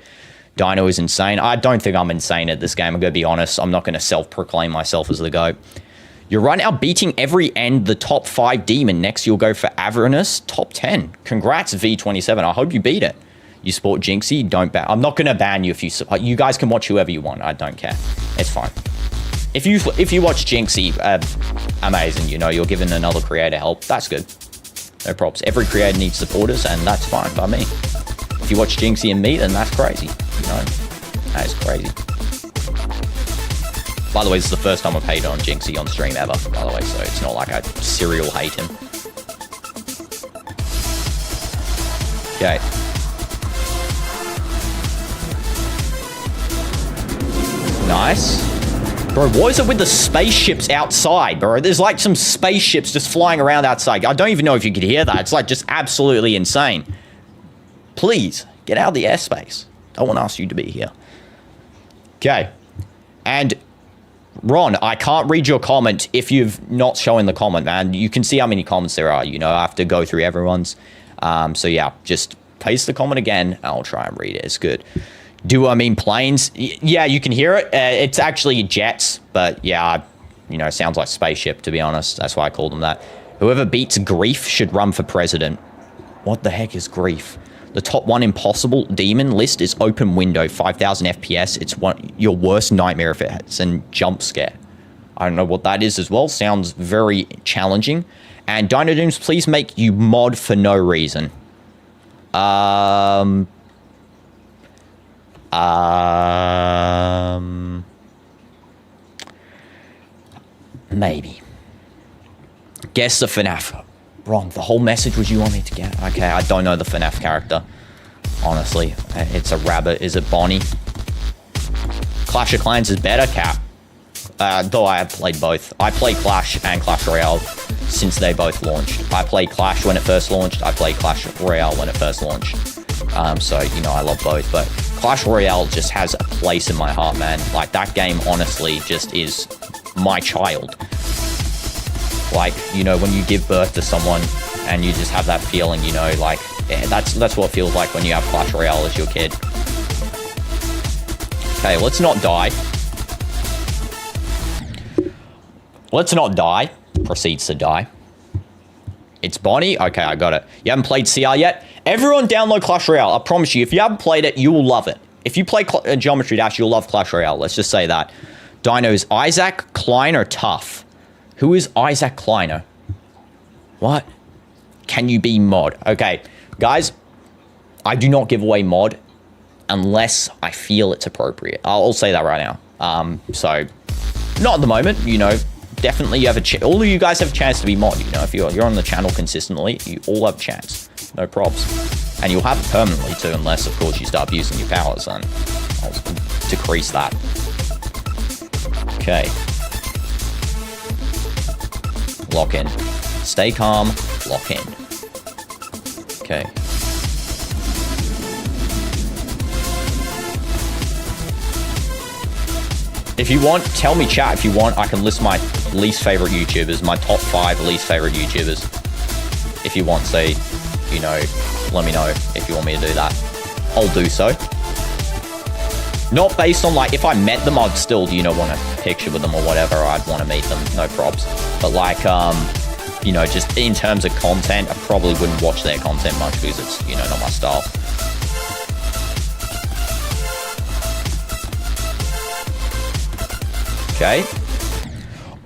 Dino is insane. I don't think I'm insane at this game. I'm going to be honest. I'm not going to self-proclaim myself as the GOAT. You're right now beating every end the top 5 demon. Next, you'll go for Avernus, top 10. Congrats, V27. I hope you beat it. You support Jinxie, don't ban. I'm not going to ban you if you... You guys can watch whoever you want. I don't care. It's fine. If you watch Jinxie, amazing. You know, you're giving another creator help. That's good. No props. Every creator needs supporters, and that's fine by me. If you watch Jinxie and me, then that's crazy. You know, that is crazy. By the way, this is the first time I've hated on Jinxie on stream ever, by the way, so it's not like I serial hate him. Okay. Nice. Bro, what is it with the spaceships outside, bro? There's like some spaceships just flying around outside. I don't even know if you could hear that. It's like just absolutely insane. Please, get out of the airspace. No one asked you to be here. Okay. And Ron, I can't read your comment if you've not shown the comment, man. You can see how many comments there are. You know, I have to go through everyone's. So yeah, just paste the comment again, and I'll try and read it. It's good. Do I mean planes? Yeah, you can hear it. It's actually jets, but yeah, you know, sounds like spaceship, to be honest. That's why I called them that. Whoever beats Grief should run for president. What the heck is Grief? The top 1 impossible demon list is open window, 5,000 FPS. It's your worst nightmare if it's a jump scare. I don't know what that is as well. Sounds very challenging. And DinoDoomz, please make you mod for no reason. Maybe. Guess the FNAF. Wrong. The whole message was you want me to get. Okay, I don't know the FNAF character. Honestly, it's a rabbit. Is it Bonnie? Clash of Clans is better, Cap. Though I have played both. I played Clash and Clash Royale since they both launched. I played Clash when it first launched. I played Clash Royale when it first launched. So, you know, I love both. But Clash Royale just has a place in my heart, man. Like, that game, honestly, just is my child. Like, you know, when you give birth to someone and you just have that feeling, you know, like, yeah, that's what it feels like when you have Clash Royale as your kid. Okay, let's not die. Let's not die. Proceeds to die. It's Bonnie? Okay, I got it. You haven't played CR yet? Everyone download Clash Royale. I promise you, if you haven't played it, you will love it. If you play Geometry Dash, you'll love Clash Royale. Let's just say that. Dino's Isaac, Klein, or Tough? Who is Isaac Kleiner? What? Can you be mod? Okay, guys, I do not give away mod unless I feel it's appropriate. I'll say that right now. So, not at the moment, you know. Definitely, you have all of you guys have a chance to be mod. You know, if you're on the channel consistently, you all have a chance. No props. And you'll have it permanently too, unless, of course, you start abusing your powers, and I'll decrease that. Okay. Lock in. Stay calm. Lock in. Okay. If you want, tell me, chat. If you want, I can list my least favorite YouTubers, my top 5 least favorite YouTubers. If you want, say, you know, let me know if you want me to do that. I'll do so. Not based on, like, if I met them, I'd still, you know, want a picture with them or whatever. I'd want to meet them. No props. But, like, you know, just in terms of content, I probably wouldn't watch their content much because it's, you know, not my style. Okay.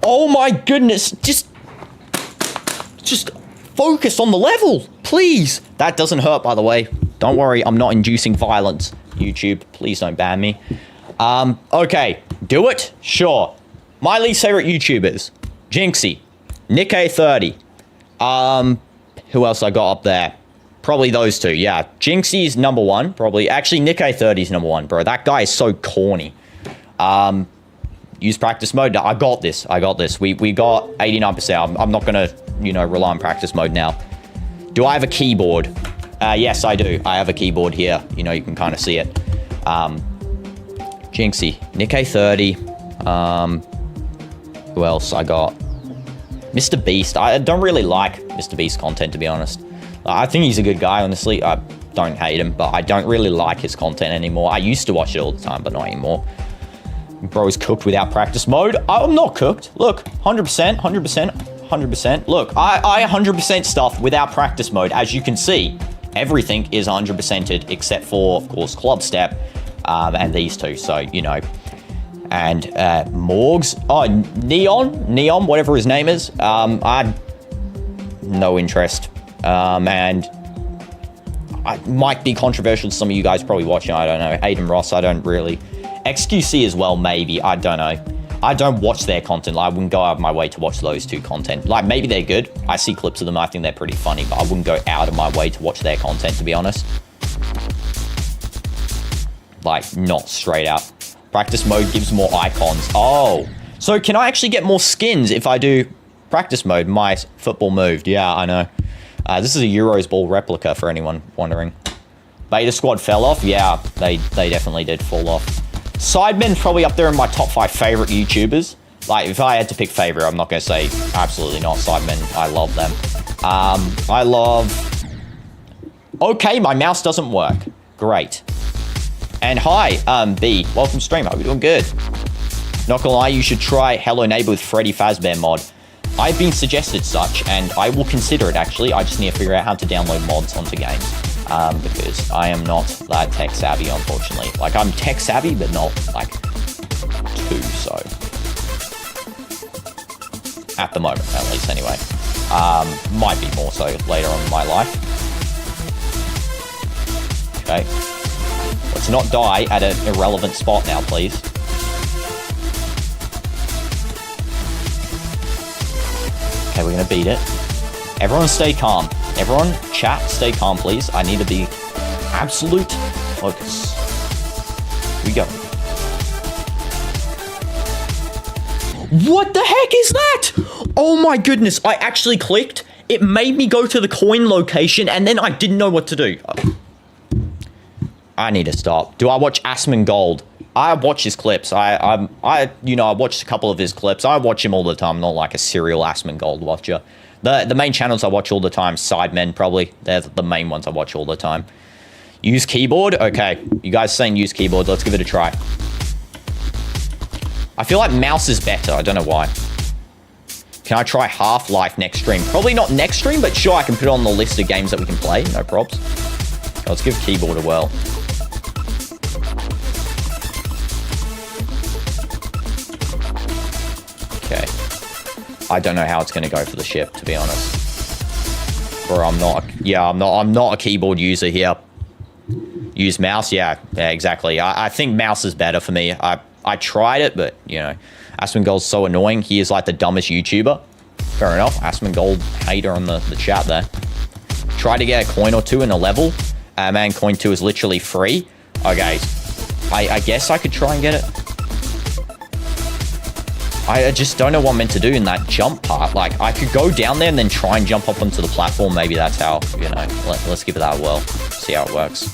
Oh my goodness. Just focus on the level. please. That doesn't hurt, by the way. Don't worry, I'm not inducing violence. YouTube, please don't ban me. Okay, do it? Sure. My least favorite YouTubers. Jinxie. Nick30. Who else I got up there? Probably those two, yeah. Jinxie's number one, probably. Actually, Nick30's number one, bro. That guy is so corny. Use practice mode. I got this. We got 89%. I'm not gonna, you know, rely on practice mode now. Do I have a keyboard? Yes, I do. I have a keyboard here. You know, you can kind of see it. Jinxie, Nick30. Who else I got? Mr. Beast. I don't really like Mr. Beast content, to be honest. I think he's a good guy, honestly. I don't hate him, but I don't really like his content anymore. I used to watch it all the time, but not anymore. Bro's cooked without practice mode. I'm not cooked. Look, 100%, 100%, 100%. Look, I 100% stuff without practice mode. As you can see, everything is 100%ed except for, of course, Club Step and these two. So, you know. And Morgs. Oh, Neon, whatever his name is. I no interest. And I might be controversial to some of you guys probably watching. I don't know. Aiden Ross, I don't really. XQC as well, maybe. I don't know. I don't watch their content. Like, I wouldn't go out of my way to watch those two content. Like, maybe they're good. I see clips of them. I think they're pretty funny, but I wouldn't go out of my way to watch their content, to be honest. Like, not straight out. Practice mode gives more icons. Oh. So, can I actually get more skins if I do practice mode? My football moved. Yeah, I know. This is a Euros ball replica for anyone wondering. Beta Squad fell off. Yeah, they definitely did fall off. Sidemen's probably up there in my top 5 favorite YouTubers. Like, if I had to pick favorite, I'm not going to say absolutely not. Sidemen, I love them. I love... Okay, my mouse doesn't work. Great. And hi, B. Welcome to stream. Hope you're doing good. Not gonna lie, you should try Hello Neighbor with Freddy Fazbear mod. I've been suggested such, and I will consider it, actually. I just need to figure out how to download mods onto games. Because I am not that tech savvy, unfortunately. Like, I'm tech savvy, but not, like, too so. At the moment, at least, anyway. Might be more so later on in my life. Okay. Let's not die at an irrelevant spot now, please. Okay, we're gonna beat it. Everyone stay calm. Everyone, chat, stay calm, please. I need to be absolute focus. Here we go. What the heck is that? Oh my goodness, I actually clicked. It made me go to the coin location, and then I didn't know what to do. I need to stop. Do I watch Asmongold? I watch his clips. I watched a couple of his clips. I watch him all the time, not like a serial Asmongold watcher. The main channels I watch all the time, Sidemen probably. They're the main ones I watch all the time. Use keyboard? Okay. You guys saying use keyboard. Let's give it a try. I feel like mouse is better. I don't know why. Can I try Half-Life next stream? Probably not next stream, but sure, I can put it on the list of games that we can play. No props. Let's give keyboard a whirl. Okay. I don't know how it's going to go for the ship, to be honest. Or I'm not a keyboard user here. Use mouse? Yeah, exactly. I think mouse is better for me. I tried it, but, you know, Asmongold's so annoying. He is like the dumbest YouTuber. Fair enough. Asmongold hater on the chat there. Try to get a coin or two in a level. Man, coin 2 is literally free. Okay. I guess I could try and get it. I just don't know what I'm meant to do in that jump part. Like, I could go down there and then try and jump up onto the platform. Maybe that's how, you know, let's give it that a whirl. See how it works.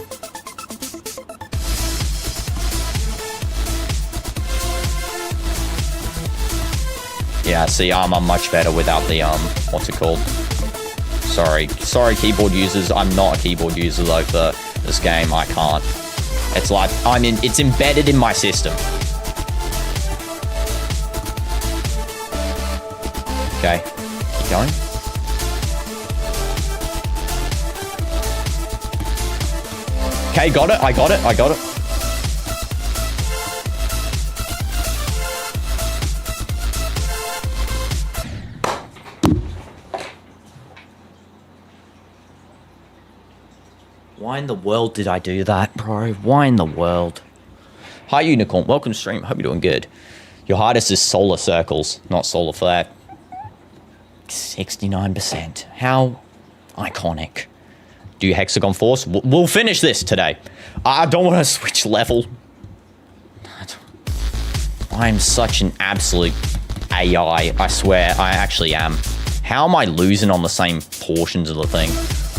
Yeah, see, I'm much better without the, what's it called? Sorry, keyboard users. I'm not a keyboard user, though, for this game. I can't. It's like, it's embedded in my system. Okay, keep going. Okay, got it, I got it. Why in the world did I do that, bro? Why in the world? Hi, Unicorn. Welcome to stream. Hope you're doing good. Your hardest is solar circles, not solar flare. 69%. How iconic. Do hexagon force? We'll finish this today. I don't want to switch level. I'm such an absolute AI. I swear, I actually am. How am I losing on the same portions of the thing?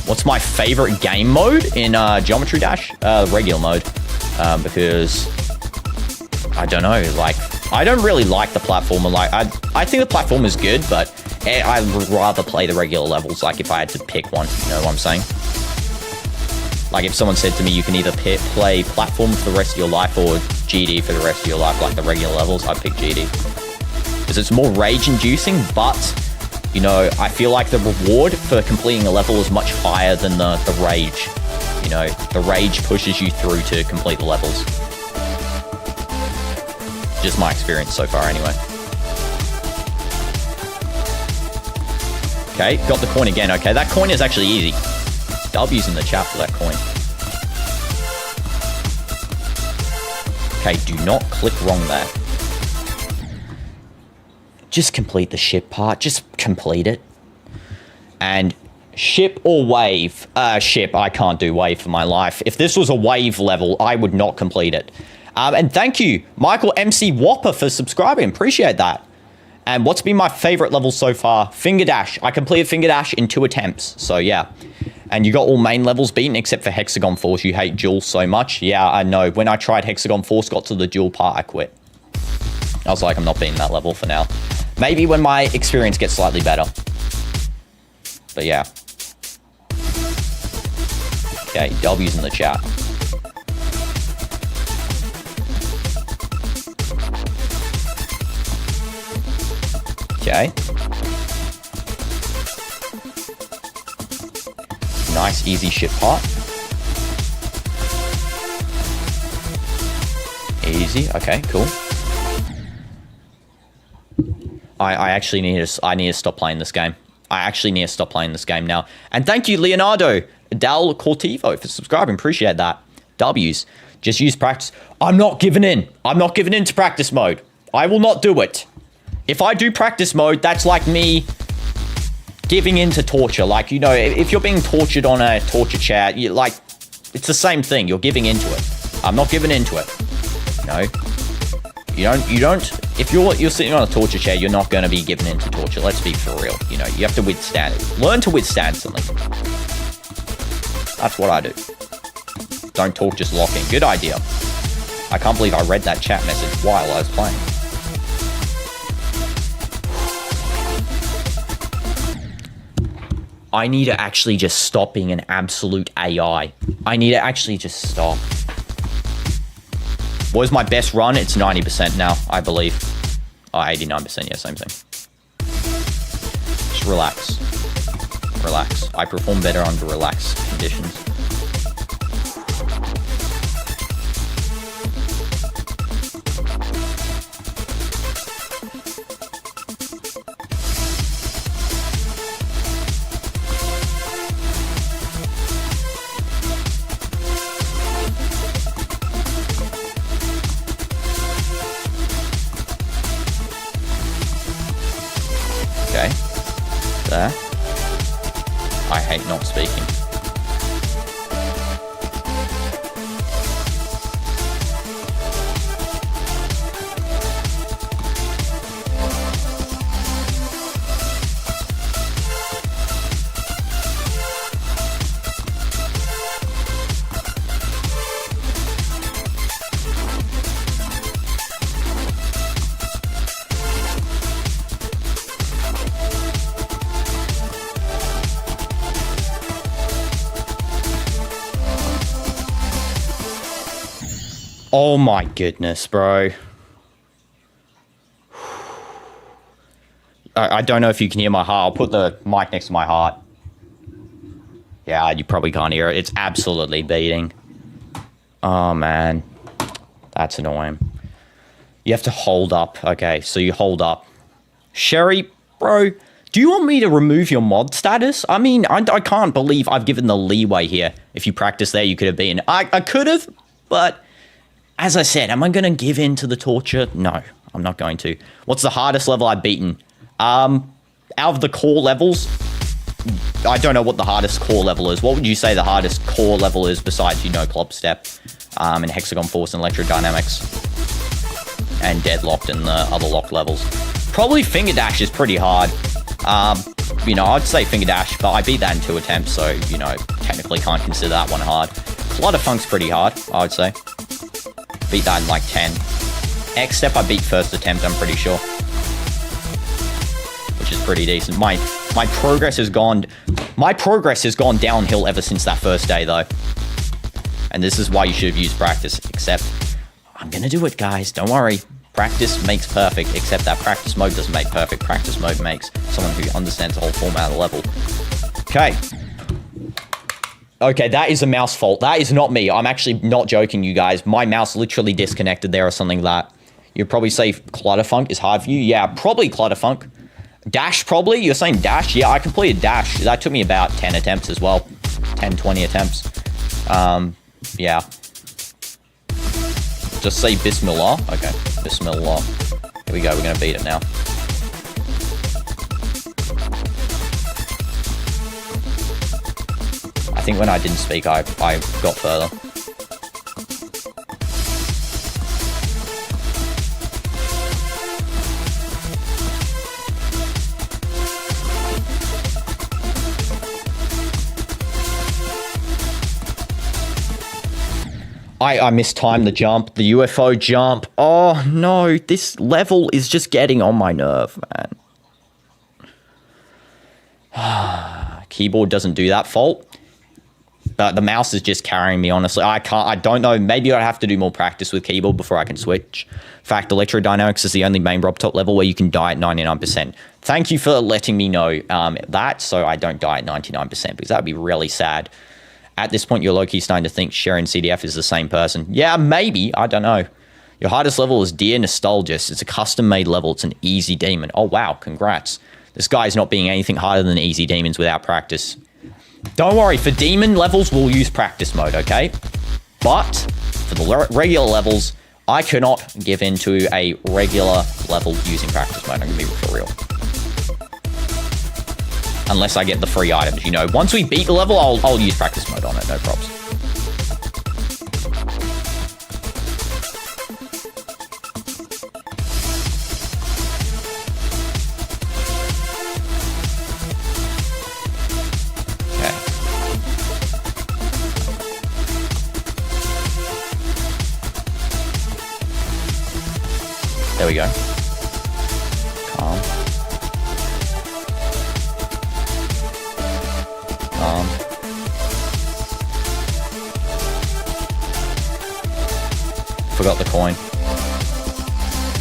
What's my favorite game mode in Geometry Dash? Regular mode. Because I don't know, like, I don't really like the platformer. Like, I think the platform is good, but I would rather play the regular levels, like, if I had to pick one, you know what I'm saying? Like, if someone said to me, you can either play platform for the rest of your life or GD for the rest of your life, like the regular levels, I'd pick GD. Because it's more rage-inducing, but, you know, I feel like the reward for completing a level is much higher than the rage. You know, the rage pushes you through to complete the levels. Just my experience so far, anyway. Okay, got the coin again. Okay, that coin is actually easy. W's in the chat for that coin. Okay, do not click wrong there. Just complete the ship part. Just complete it. And ship or wave? Ship. I can't do wave for my life. If this was a wave level, I would not complete it. And thank you, Michael MC Whopper, for subscribing. Appreciate that. And what's been my favorite level so far? Finger Dash. I completed Finger Dash in 2 attempts. So, yeah. And you got all main levels beaten except for Hexagon Force. You hate duel so much. Yeah, I know. When I tried Hexagon Force, got to the duel part, I quit. I was like, I'm not beating that level for now. Maybe when my experience gets slightly better. But yeah. Okay, W's in the chat. Okay. Nice, easy ship part. Easy. Okay, cool. I actually need to stop playing this game. I actually need to stop playing this game now. And thank you, Leonardo Del Cortivo, for subscribing. Appreciate that. W's. Just use practice. I'm not giving in. I'm not giving in to practice mode. I will not do it. If I do practice mode, that's like me giving in to torture. Like, you know, if you're being tortured on a torture chat, you like, it's the same thing. You're giving into it. I'm not giving into it. No. You don't, if you're sitting on a torture chair, you're not going to be given into torture. Let's be for real. You know, you have to withstand it. Learn to withstand something. That's what I do. Don't talk, just lock in. Good idea. I can't believe I read that chat message while I was playing. I need to actually just stop being an absolute AI. I need to actually just stop. What was my best run? It's 90% now, I believe. Oh, 89%, yeah, same thing. Just relax. Relax. I perform better under relaxed conditions. There. I hate not speaking. Oh my goodness, bro. I don't know if you can hear my heart. I'll put the mic next to my heart. Yeah, you probably can't hear it. It's absolutely beating. Oh, man. That's annoying. You have to hold up. Okay, so you hold up. Sherry, bro, Do you want me to remove your mod status? I mean, I can't believe I've given the leeway here. If you practice there, you could have been. I could have, but as I said, am I going to give in to the torture? No, I'm not going to. What's the hardest level I've beaten? Out of the core levels, I don't know what the hardest core level is. What would you say the hardest core level is besides, you know, Club Step, and Hexagon Force and Electrodynamix, and Deadlocked and the other locked levels? Probably Finger Dash is pretty hard. You know, I'd say Finger Dash, but I beat that in 2 attempts, so, you know, technically can't consider that one hard. Clutterfunk's pretty hard, I would say. Beat that in like 10. X-Step I beat first attempt, I'm pretty sure. Which is pretty decent. My progress has gone downhill ever since that first day, though. And this is why you should have used practice, except I'm gonna do it, guys, don't worry. Practice makes perfect, except that practice mode doesn't make perfect. Practice mode makes someone who understands the whole format of the level. Okay. Okay, that is a mouse fault. That is not me. I'm actually not joking, you guys. My mouse literally disconnected there or something like that. You'd probably say Clutterfunk is hard for you. Yeah, probably Clutterfunk. Dash, probably? You're saying Dash? Yeah, I completed Dash. That took me about 10 attempts as well. 10, 20 attempts. Yeah. Just say Bismillah. Okay, Bismillah. Here we go, we're gonna beat it now. I think when I didn't speak, I got further. I mistimed the jump, the UFO jump. Oh no, this level is just getting on my nerve, man. Keyboard doesn't do that fault. But the mouse is just carrying me, honestly. I don't know. Maybe I have to do more practice with keyboard before I can switch. In fact, Electrodynamix is the only main Rob top level where you can die at 99%. Thank you for letting me know that, so I don't die at 99%, because that would be really sad. At this point, you're low-key starting to think Cher and CDF is the same person. Yeah, maybe. I don't know. Your hardest level is Dear Nostalgist. It's a custom-made level. It's an easy demon. Oh, wow. Congrats. This guy's not being anything harder than easy demons without practice. Don't worry. For demon levels, we'll use practice mode, okay? But for the regular levels, I cannot give in to a regular level using practice mode. I'm going to be for real. Unless I get the free items, you know. Once we beat the level, I'll use practice mode on it, no props. Okay. There we go. Calm. Forgot the coin.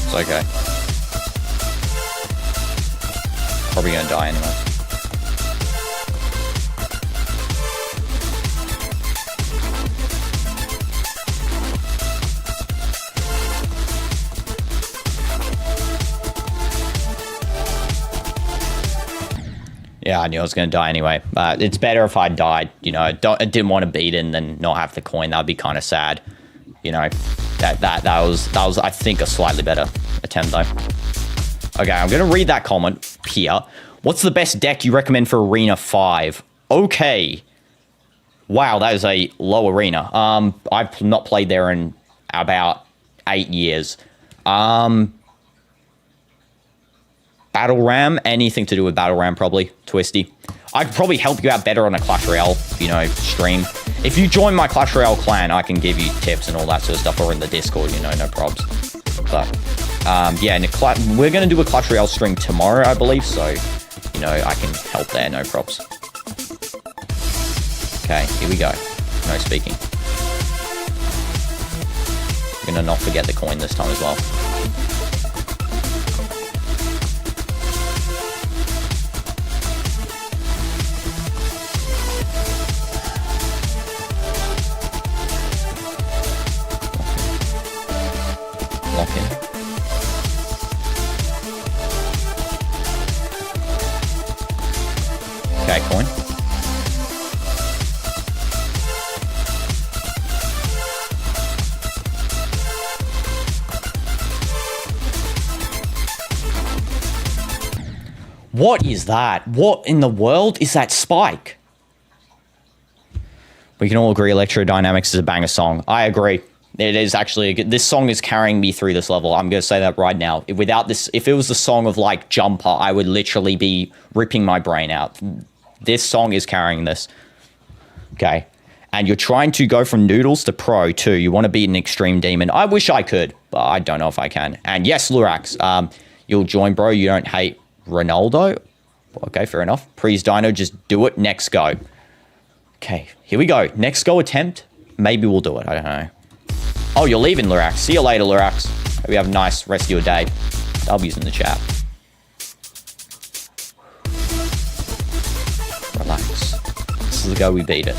It's okay. Probably gonna die anyway. Yeah, I knew I was going to die anyway. But it's better if I died. You know, I didn't want to beat it and then not have the coin. That would be kind of sad. You know, that was I think a slightly better attempt though. Okay, I'm going to read that comment here. What's the best deck you recommend for Arena 5? Okay. Wow, that is a low arena. I've not played there in about 8 years. Battle Ram, anything to do with Battle Ram, probably. Twisty. I could probably help you out better on a Clash Royale, you know, stream. If you join my Clash Royale clan, I can give you tips and all that sort of stuff, or in the Discord, you know, no probs. But, yeah, we're going to do a Clash Royale stream tomorrow, I believe, so, you know, I can help there, no props. Okay, here we go. No speaking. I'm going to not forget the coin this time as well. Lock in. coin. What is that? What in the world is that spike? We can all agree Electrodynamix is a banger song. I agree. It is actually, this song is carrying me through this level. I'm going to say that right now. Without this, if it was the song of like Jumper, I would literally be ripping my brain out. This song is carrying this. Okay. And you're trying to go from noodles to pro too. You want to be an extreme demon. I wish I could, but I don't know if I can. And yes, Lurax, you'll join, bro. You don't hate Ronaldo. Okay, fair enough. Pre's Dino, just do it. Next go. Okay, here we go. Next go attempt. Maybe we'll do it. I don't know. Oh, you're leaving, Lurax. See you later, Lurax. Hope you have a nice rest of your day. W's in the chat. Relax. This is the go we beat it.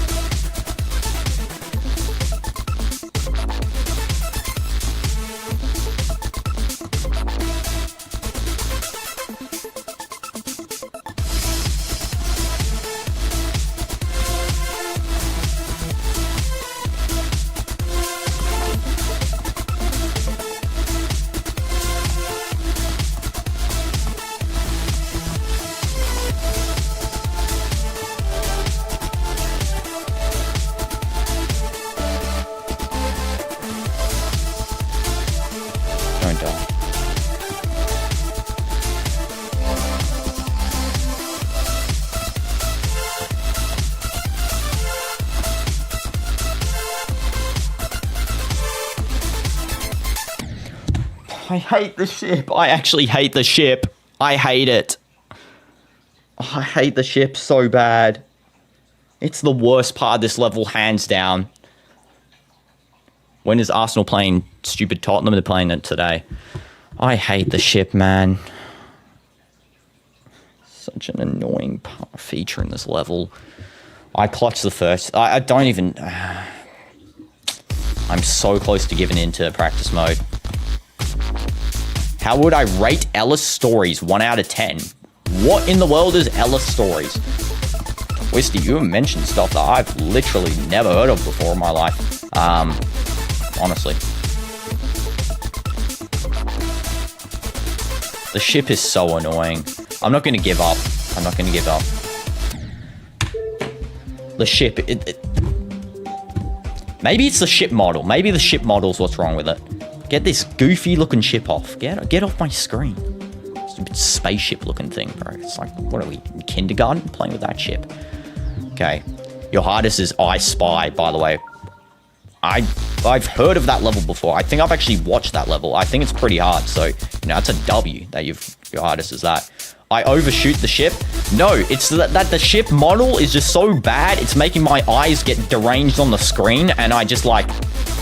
I hate the ship. I actually hate the ship. I hate it. Oh, I hate the ship so bad. It's the worst part of this level, hands down. When is Arsenal playing stupid Tottenham? They're playing it today. I hate the ship, man. Such an annoying feature in this level. I clutched the first. I don't even... I'm so close to giving in to practice mode. How would I rate Ellis Stories 1 out of 10? What in the world is Ellis Stories? Twisty, you mentioned stuff that I've literally never heard of before in my life. Honestly. The ship is so annoying. I'm not going to give up. I'm not going to give up. The ship... Maybe it's the ship model. Maybe the ship model's what's wrong with it. Get this goofy looking ship off. Get off my screen. Stupid spaceship looking thing, bro. It's like, what are we, in kindergarten? Playing with that ship. Okay. Your hardest is I Spy, by the way. I've heard of that level before. I think I've actually watched that level. I think it's pretty hard. So, you know, that's a W that your hardest is that. I overshoot the ship. No, it's that the ship model is just so bad. It's making my eyes get deranged on the screen. And I just like,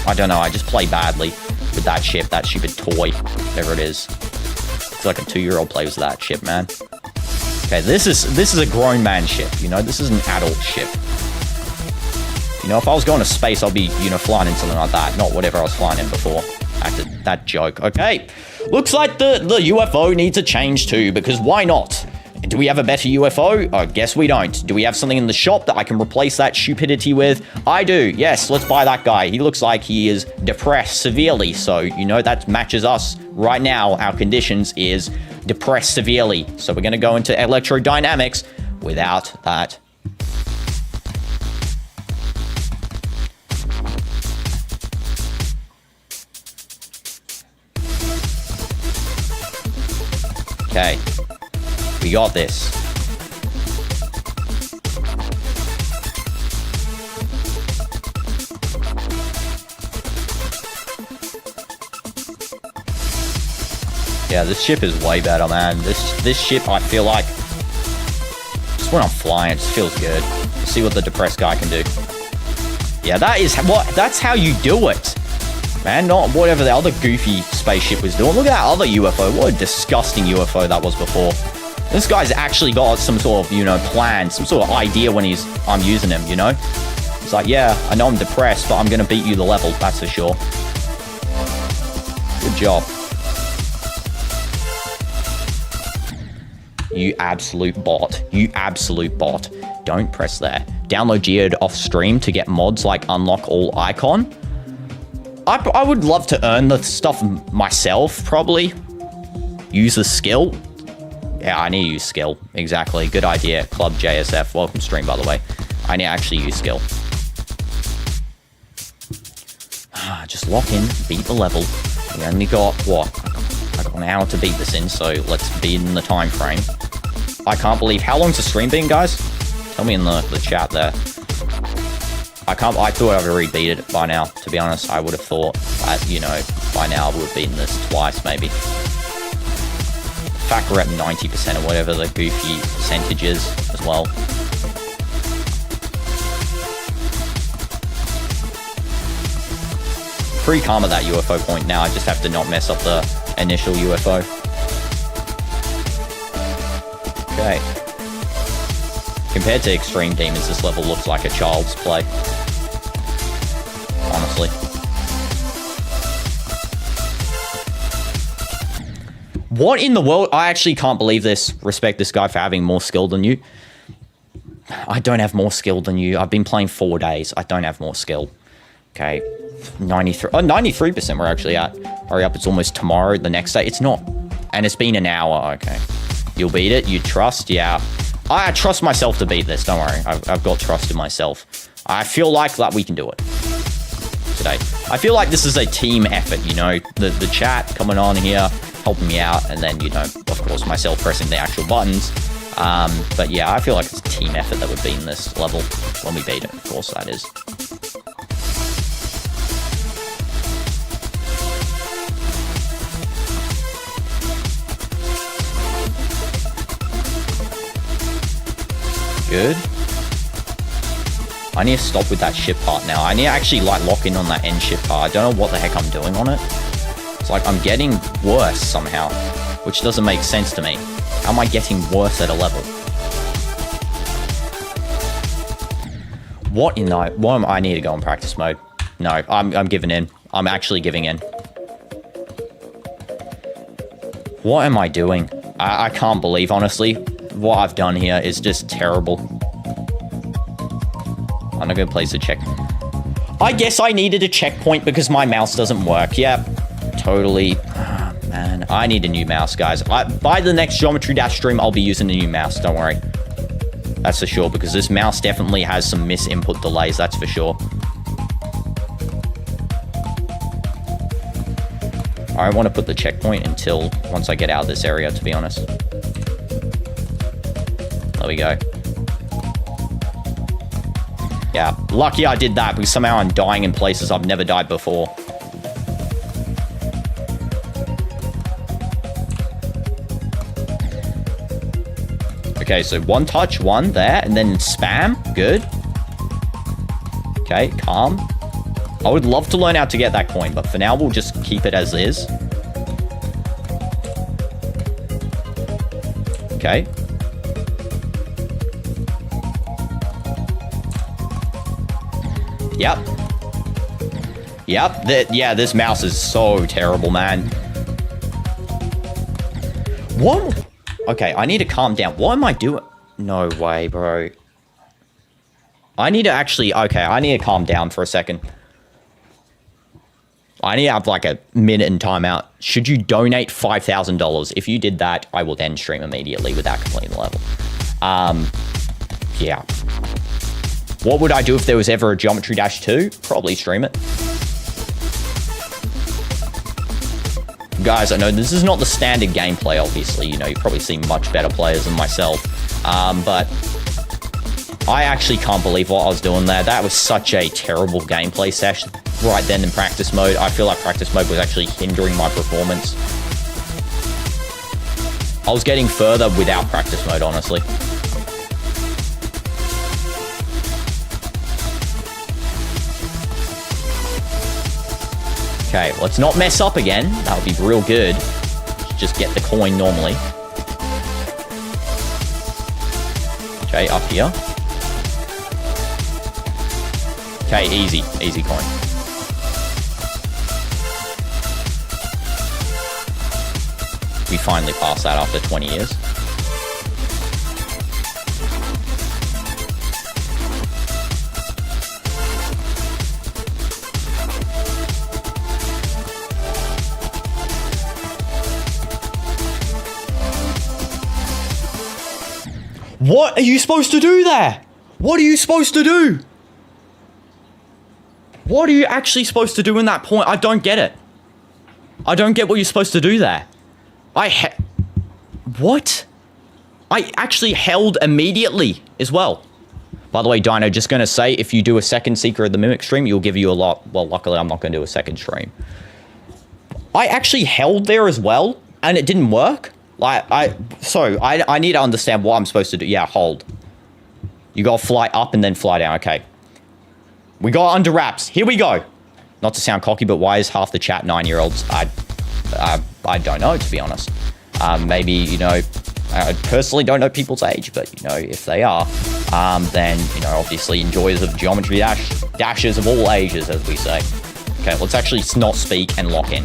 I don't know. I just play badly with that ship, that stupid toy, whatever it is. It's like a 2-year-old plays with that ship, man. Okay, this is a grown man ship, you know? This is an adult ship. You know, if I was going to space, I'll be, you know, flying in something like that, not whatever I was flying in before. That joke. Okay, looks like the UFO needs a change too, because why not? Do we have a better UFO? I guess we don't. Do we have something in the shop that I can replace that stupidity with? I do. Yes, let's buy that guy. He looks like he is depressed severely. So, you know, that matches us right now. Our conditions is depressed severely. So we're going to go into Electrodynamix without that. Okay. We got this. Yeah, this ship is way better, man. This ship, I feel like, just when I'm flying, it just feels good. Let's see what the depressed guy can do. Yeah, that's how you do it, man. Not whatever the other goofy spaceship was doing. Look at that other UFO. What a disgusting UFO that was before. This guy's actually got some sort of, you know, plan, some sort of idea when I'm using him, you know? It's like, yeah, I know I'm depressed, but I'm going to beat you the level, that's for sure. Good job. You absolute bot. You absolute bot. don't press there. Download geared off stream to get mods like unlock all icon. I would love to earn the stuff myself, probably. Use the skill. Yeah, I need to use skill. Exactly. Good idea. Club JSF. Welcome stream, by the way. I need to actually use skill. Just lock in, beat the level. We only got, what? I got an hour to beat this in, so let's beat in the time frame. I can't believe, how long's the stream been, guys? Tell me in the chat there. I thought I'd already beat it by now, to be honest. I would have thought that, you know, by now I would have beaten this twice, maybe. In fact, we're at 90% or whatever the goofy percentage is as well. Pretty calm at that UFO point now. I just have to not mess up the initial UFO. Okay. Compared to Extreme Demons, this level looks like a child's play. Honestly. What in the world? I actually can't believe this. Respect this guy for having more skill than you. I don't have more skill than you. I've been playing 4 days. I don't have more skill. Okay. 93% we're actually at. Hurry up, it's almost tomorrow, the next day. It's not. And it's been an hour. Okay. You'll beat it? You trust? Yeah. I trust myself to beat this. Don't worry. I've got trust in myself. I feel like that we can do it today. I feel like this is a team effort, you know. The chat coming on here, helping me out, and then, you know, of course, myself pressing the actual buttons. But yeah, I feel like it's a team effort that we're beating this level when we beat it. Of course, that is. Good. I need to stop with that ship part now. I need to actually like lock in on that end ship part. I don't know what the heck I'm doing on it. It's like I'm getting worse somehow, which doesn't make sense to me. How am I getting worse at a level? What in the... What I need to go in practice mode. No, I'm giving in. I'm actually giving in. What am I doing? I can't believe, honestly. What I've done here is just terrible. I'm not gonna place a check. I guess I needed a checkpoint because my mouse doesn't work. Yeah, totally. Oh, man, I need a new mouse, guys. By the next Geometry Dash stream, I'll be using a new mouse. Don't worry. That's for sure, because this mouse definitely has some misinput delays. That's for sure. I want to put the checkpoint until once I get out of this area, to be honest. There we go. Yeah, lucky I did that because somehow I'm dying in places I've never died before. Okay, so one touch, one there, and then spam. Good. Okay, calm. I would love to learn how to get that coin, but for now we'll just keep it as is. Okay. Yep. Yep. Yeah, this mouse is so terrible, man. What? Okay, I need to calm down. What am I doing? No way, bro. I need to actually... Okay, I need to calm down for a second. I need to have like a minute in timeout. Should you donate $5,000? If you did that, I will then stream immediately without completing the level. Yeah. What would I do if there was ever a Geometry Dash 2? Probably stream it. Guys, I know this is not the standard gameplay, obviously. You know, you've probably seen much better players than myself. But I actually can't believe what I was doing there. That was such a terrible gameplay session right then in practice mode. I feel like practice mode was actually hindering my performance. I was getting further without practice mode, honestly. Okay, let's not mess up again. That would be real good. Just get the coin normally. Okay, up here. Okay, easy. Easy coin. We finally passed that after 20 years. What are you supposed to do there? What are you supposed to do? What are you actually supposed to do in that point? I don't get it. I don't get what you're supposed to do there. What? I actually held immediately as well. By the way, Dino, just going to say, if you do a second Secret of the Mimic stream, you'll give you a lot. Well, luckily, I'm not going to do a second stream. I actually held there as well, and it didn't work. Like, I need to understand what I'm supposed to do. Yeah, hold. You got to fly up and then fly down. Okay. We got under wraps. Here we go. Not to sound cocky, but why is half the chat 9-year-olds? I don't know, to be honest. Maybe, you know, I personally don't know people's age, but, you know, if they are, then, you know, obviously enjoyers of Geometry Dash, dashers of all ages, as we say. Okay, let's actually not speak and lock in.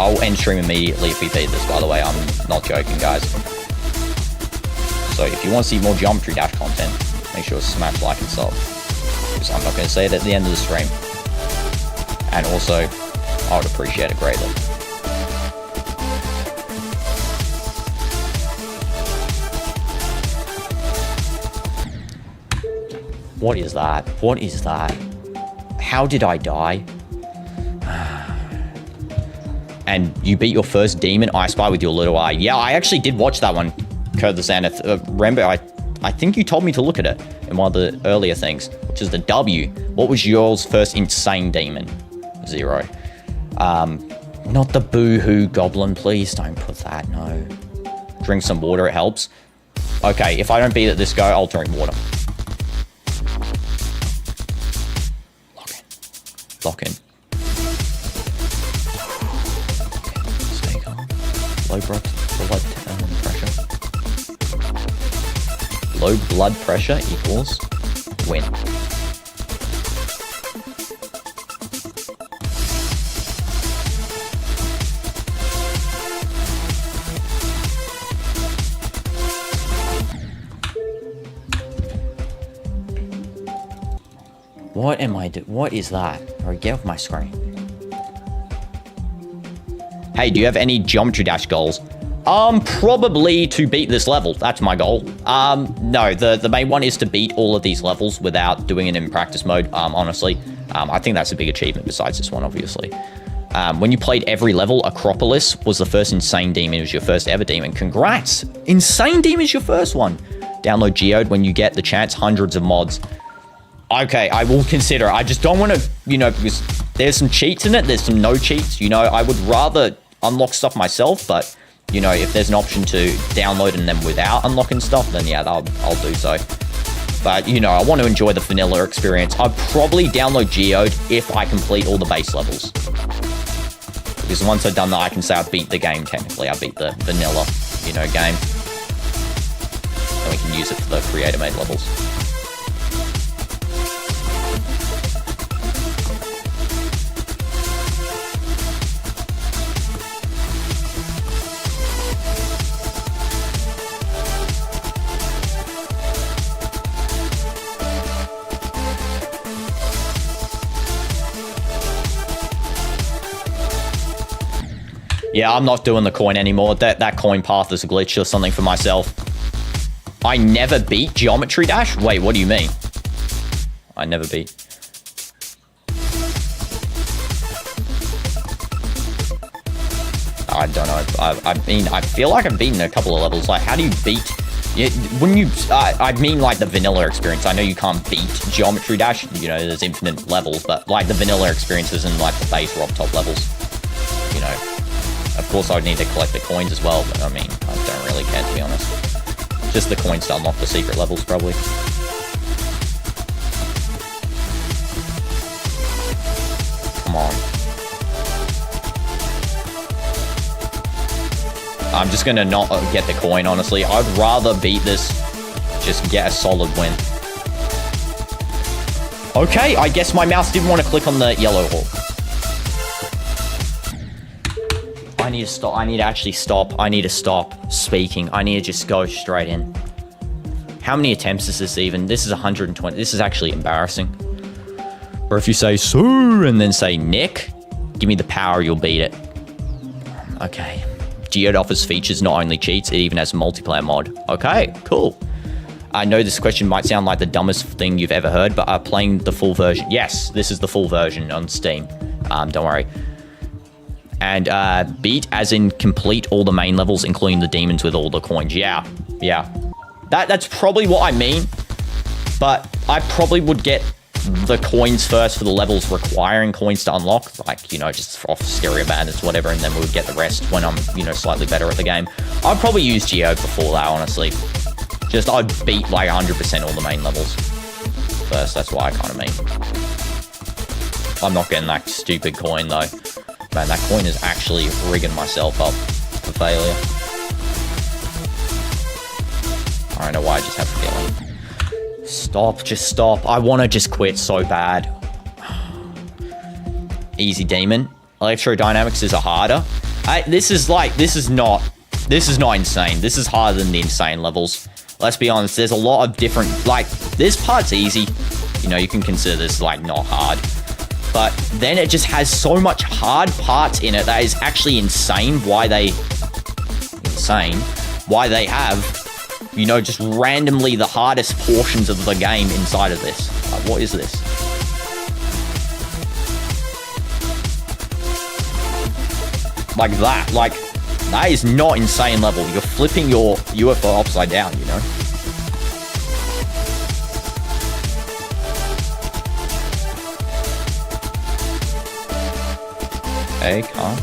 I'll end stream immediately if we beat this, by the way. I'm not joking, guys. So if you want to see more Geometry Dash content, make sure to smash like and sub. Because I'm not going to say it at the end of the stream. And also, I would appreciate it greatly. What is that? What is that? How did I die? And you beat your first demon, I Spy, with your little eye. Yeah, I actually did watch that one, Kurt the Xanath. Remember, I think you told me to look at it in one of the earlier things, which is the W. What was yours first insane demon? 0. Not the boo-hoo goblin, please don't put that, no. Drink some water, it helps. Okay, if I don't beat it this go, I'll drink water. Lock in. Lock in. Low blood pressure. Low blood pressure equals win. What am I doing? What is that? All right, get off my screen. Hey, do you have any Geometry Dash goals? Probably to beat this level. That's my goal. No, the main one is to beat all of these levels without doing it in practice mode, honestly. I think that's a big achievement besides this one, obviously. When you played every level, Acropolis was the first Insane Demon. It was your first ever demon. Congrats! Insane Demon is your first one. Download Geode when you get the chance. Hundreds of mods. Okay, I will consider. I just don't want to, you know, because there's some cheats in it. There's some no cheats. You know, I would rather unlock stuff myself, but, you know, if there's an option to download and then without unlocking stuff, then yeah, I'll do so. But, you know, I want to enjoy the vanilla experience. I'd probably download Geode if I complete all the base levels. Because once I've done that, I can say I beat the game, technically. I beat the vanilla, you know, game. And we can use it for the creator-made levels. Yeah, I'm not doing the coin anymore. That coin path is a glitch or something for myself. I never beat Geometry Dash? Wait, what do you mean? I never beat. I don't know. I feel like I've beaten a couple of levels. Like, how do you beat... When you... I mean, like, the vanilla experience. I know you can't beat Geometry Dash. You know, there's infinite levels. But, like, the vanilla experience is in, like, the base Rob Top levels. You know... Of course, I would need to collect the coins as well, but I mean, I don't really care, to be honest. Just the coins to unlock the secret levels, probably. Come on. I'm just gonna not get the coin, honestly. I'd rather beat this, just get a solid win. Okay, I guess my mouse didn't want to click on the yellow hawk. I need to stop. I need to actually stop. I need to stop speaking. I need to just go straight in. How many attempts is this even? This is 120. This is actually embarrassing. Or if you say, sir, and then say, Nick, give me the power, you'll beat it. Okay. Geode offers features, not only cheats, it even has a multiplayer mod. Okay, cool. I know this question might sound like the dumbest thing you've ever heard, but playing the full version. Yes, this is the full version on Steam. Don't worry. And beat as in complete all the main levels, including the demons with all the coins. Yeah. That's probably what I mean. But I probably would get the coins first for the levels requiring coins to unlock. Like, you know, just off stereo bandits, whatever. And then we would get the rest when I'm, you know, slightly better at the game. I'd probably use Geode before that, honestly. Just, I'd beat like 100% all the main levels first. That's what I kind of mean. I'm not getting that stupid coin, though. Man, that coin is actually rigging myself up for failure. I don't know why, I just have a feeling. Stop, just stop. I want to just quit so bad. Easy demon. Electrodynamix is a harder. This is not insane. This is harder than the insane levels. Let's be honest, there's a lot of different, like, this part's easy. You know, you can consider this, like, not hard. But then it just has so much hard parts in it that is actually insane why they have, you know, just randomly the hardest portions of the game inside of this. Like, what is this? Like that is not insane level. You're flipping your UFO upside down, you know? Okay, calm.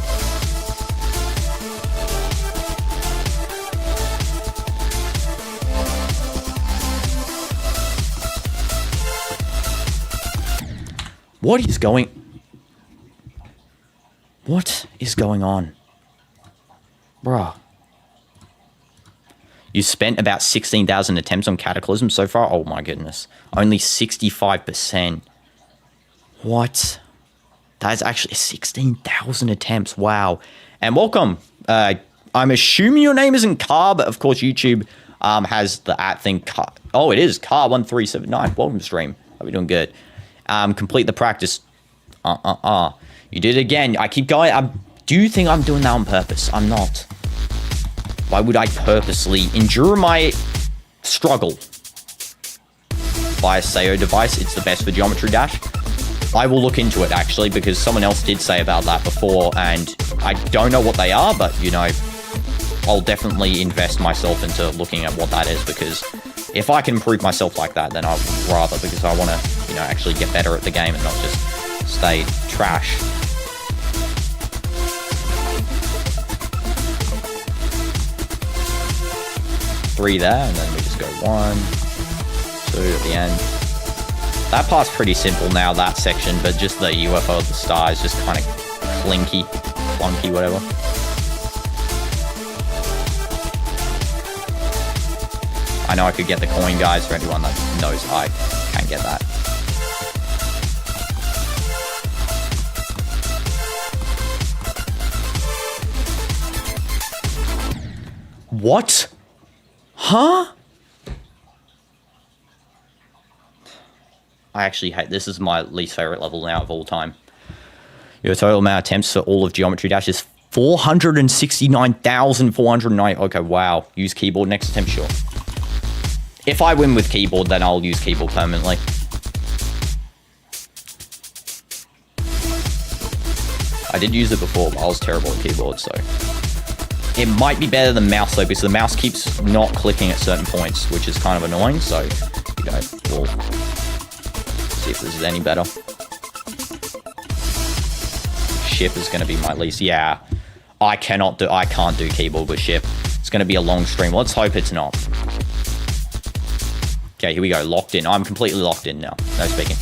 What is going on? Bruh. You spent about 16,000 attempts on Cataclysm so far? Oh my goodness. Only 65%. What? That is actually 16,000 attempts. Wow. And welcome. I'm assuming your name isn't Car, but of course YouTube has the thing. Oh, it is Car1379. Welcome stream. Hope you're doing good. Complete the practice. You did it again. I keep going. Do you think I'm doing that on purpose? I'm not. Why would I purposely endure my struggle? Buy a SEO device. It's the best for Geometry Dash. I will look into it, actually, because someone else did say about that before, and I don't know what they are, but, you know, I'll definitely invest myself into looking at what that is, because if I can improve myself like that, then I'd rather, because I want to, you know, actually get better at the game and not just stay trash. Three there, and then we just go 1, 2 at the end. That part's pretty simple now, that section, but just the UFO of the star is just kind of clunky, whatever. I know I could get the coin, guys, for anyone that knows I can get that. What? Huh? I actually hate this. Is my least favorite level now of all time. Your total amount of attempts for all of Geometry Dash is 469,490. Okay, wow. Use keyboard next attempt, sure. If I win with keyboard, then I'll use keyboard permanently. I did use it before, but I was terrible at keyboard, so. It might be better than mouse, though, because the mouse keeps not clicking at certain points, which is kind of annoying, so, you know, we'll see if this is any better. Ship is going to be my least. Yeah, I can't do keyboard with ship. It's going to be a long stream. Let's hope it's not. Okay, here we go. Locked in. I'm completely locked in now. No speaking.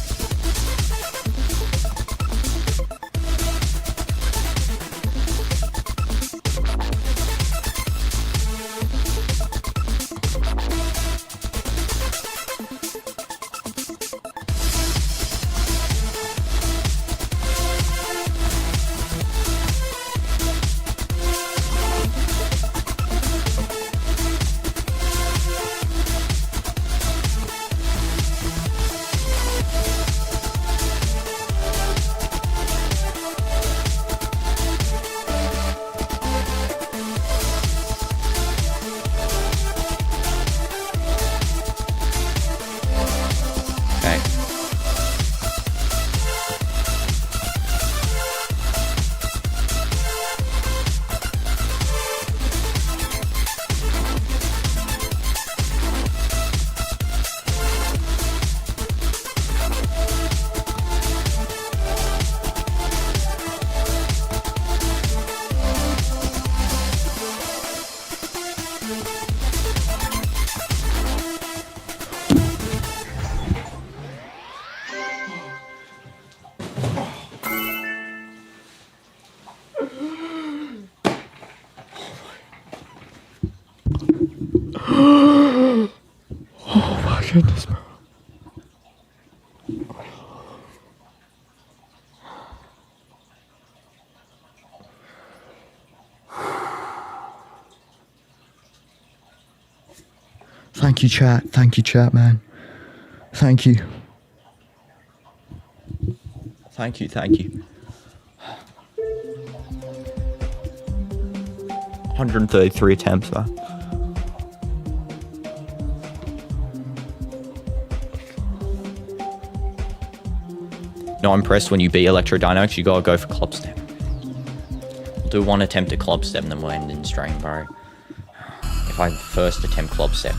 goodness, bro. Thank you, chat. Thank you, chat, man. Thank you. Thank you, thank you. 133 attempts, though. Not impressed when you beat Electrodynamix, you gotta go for club step. We'll do one attempt at club step and then we'll end in strain, bro. If I first attempt club step.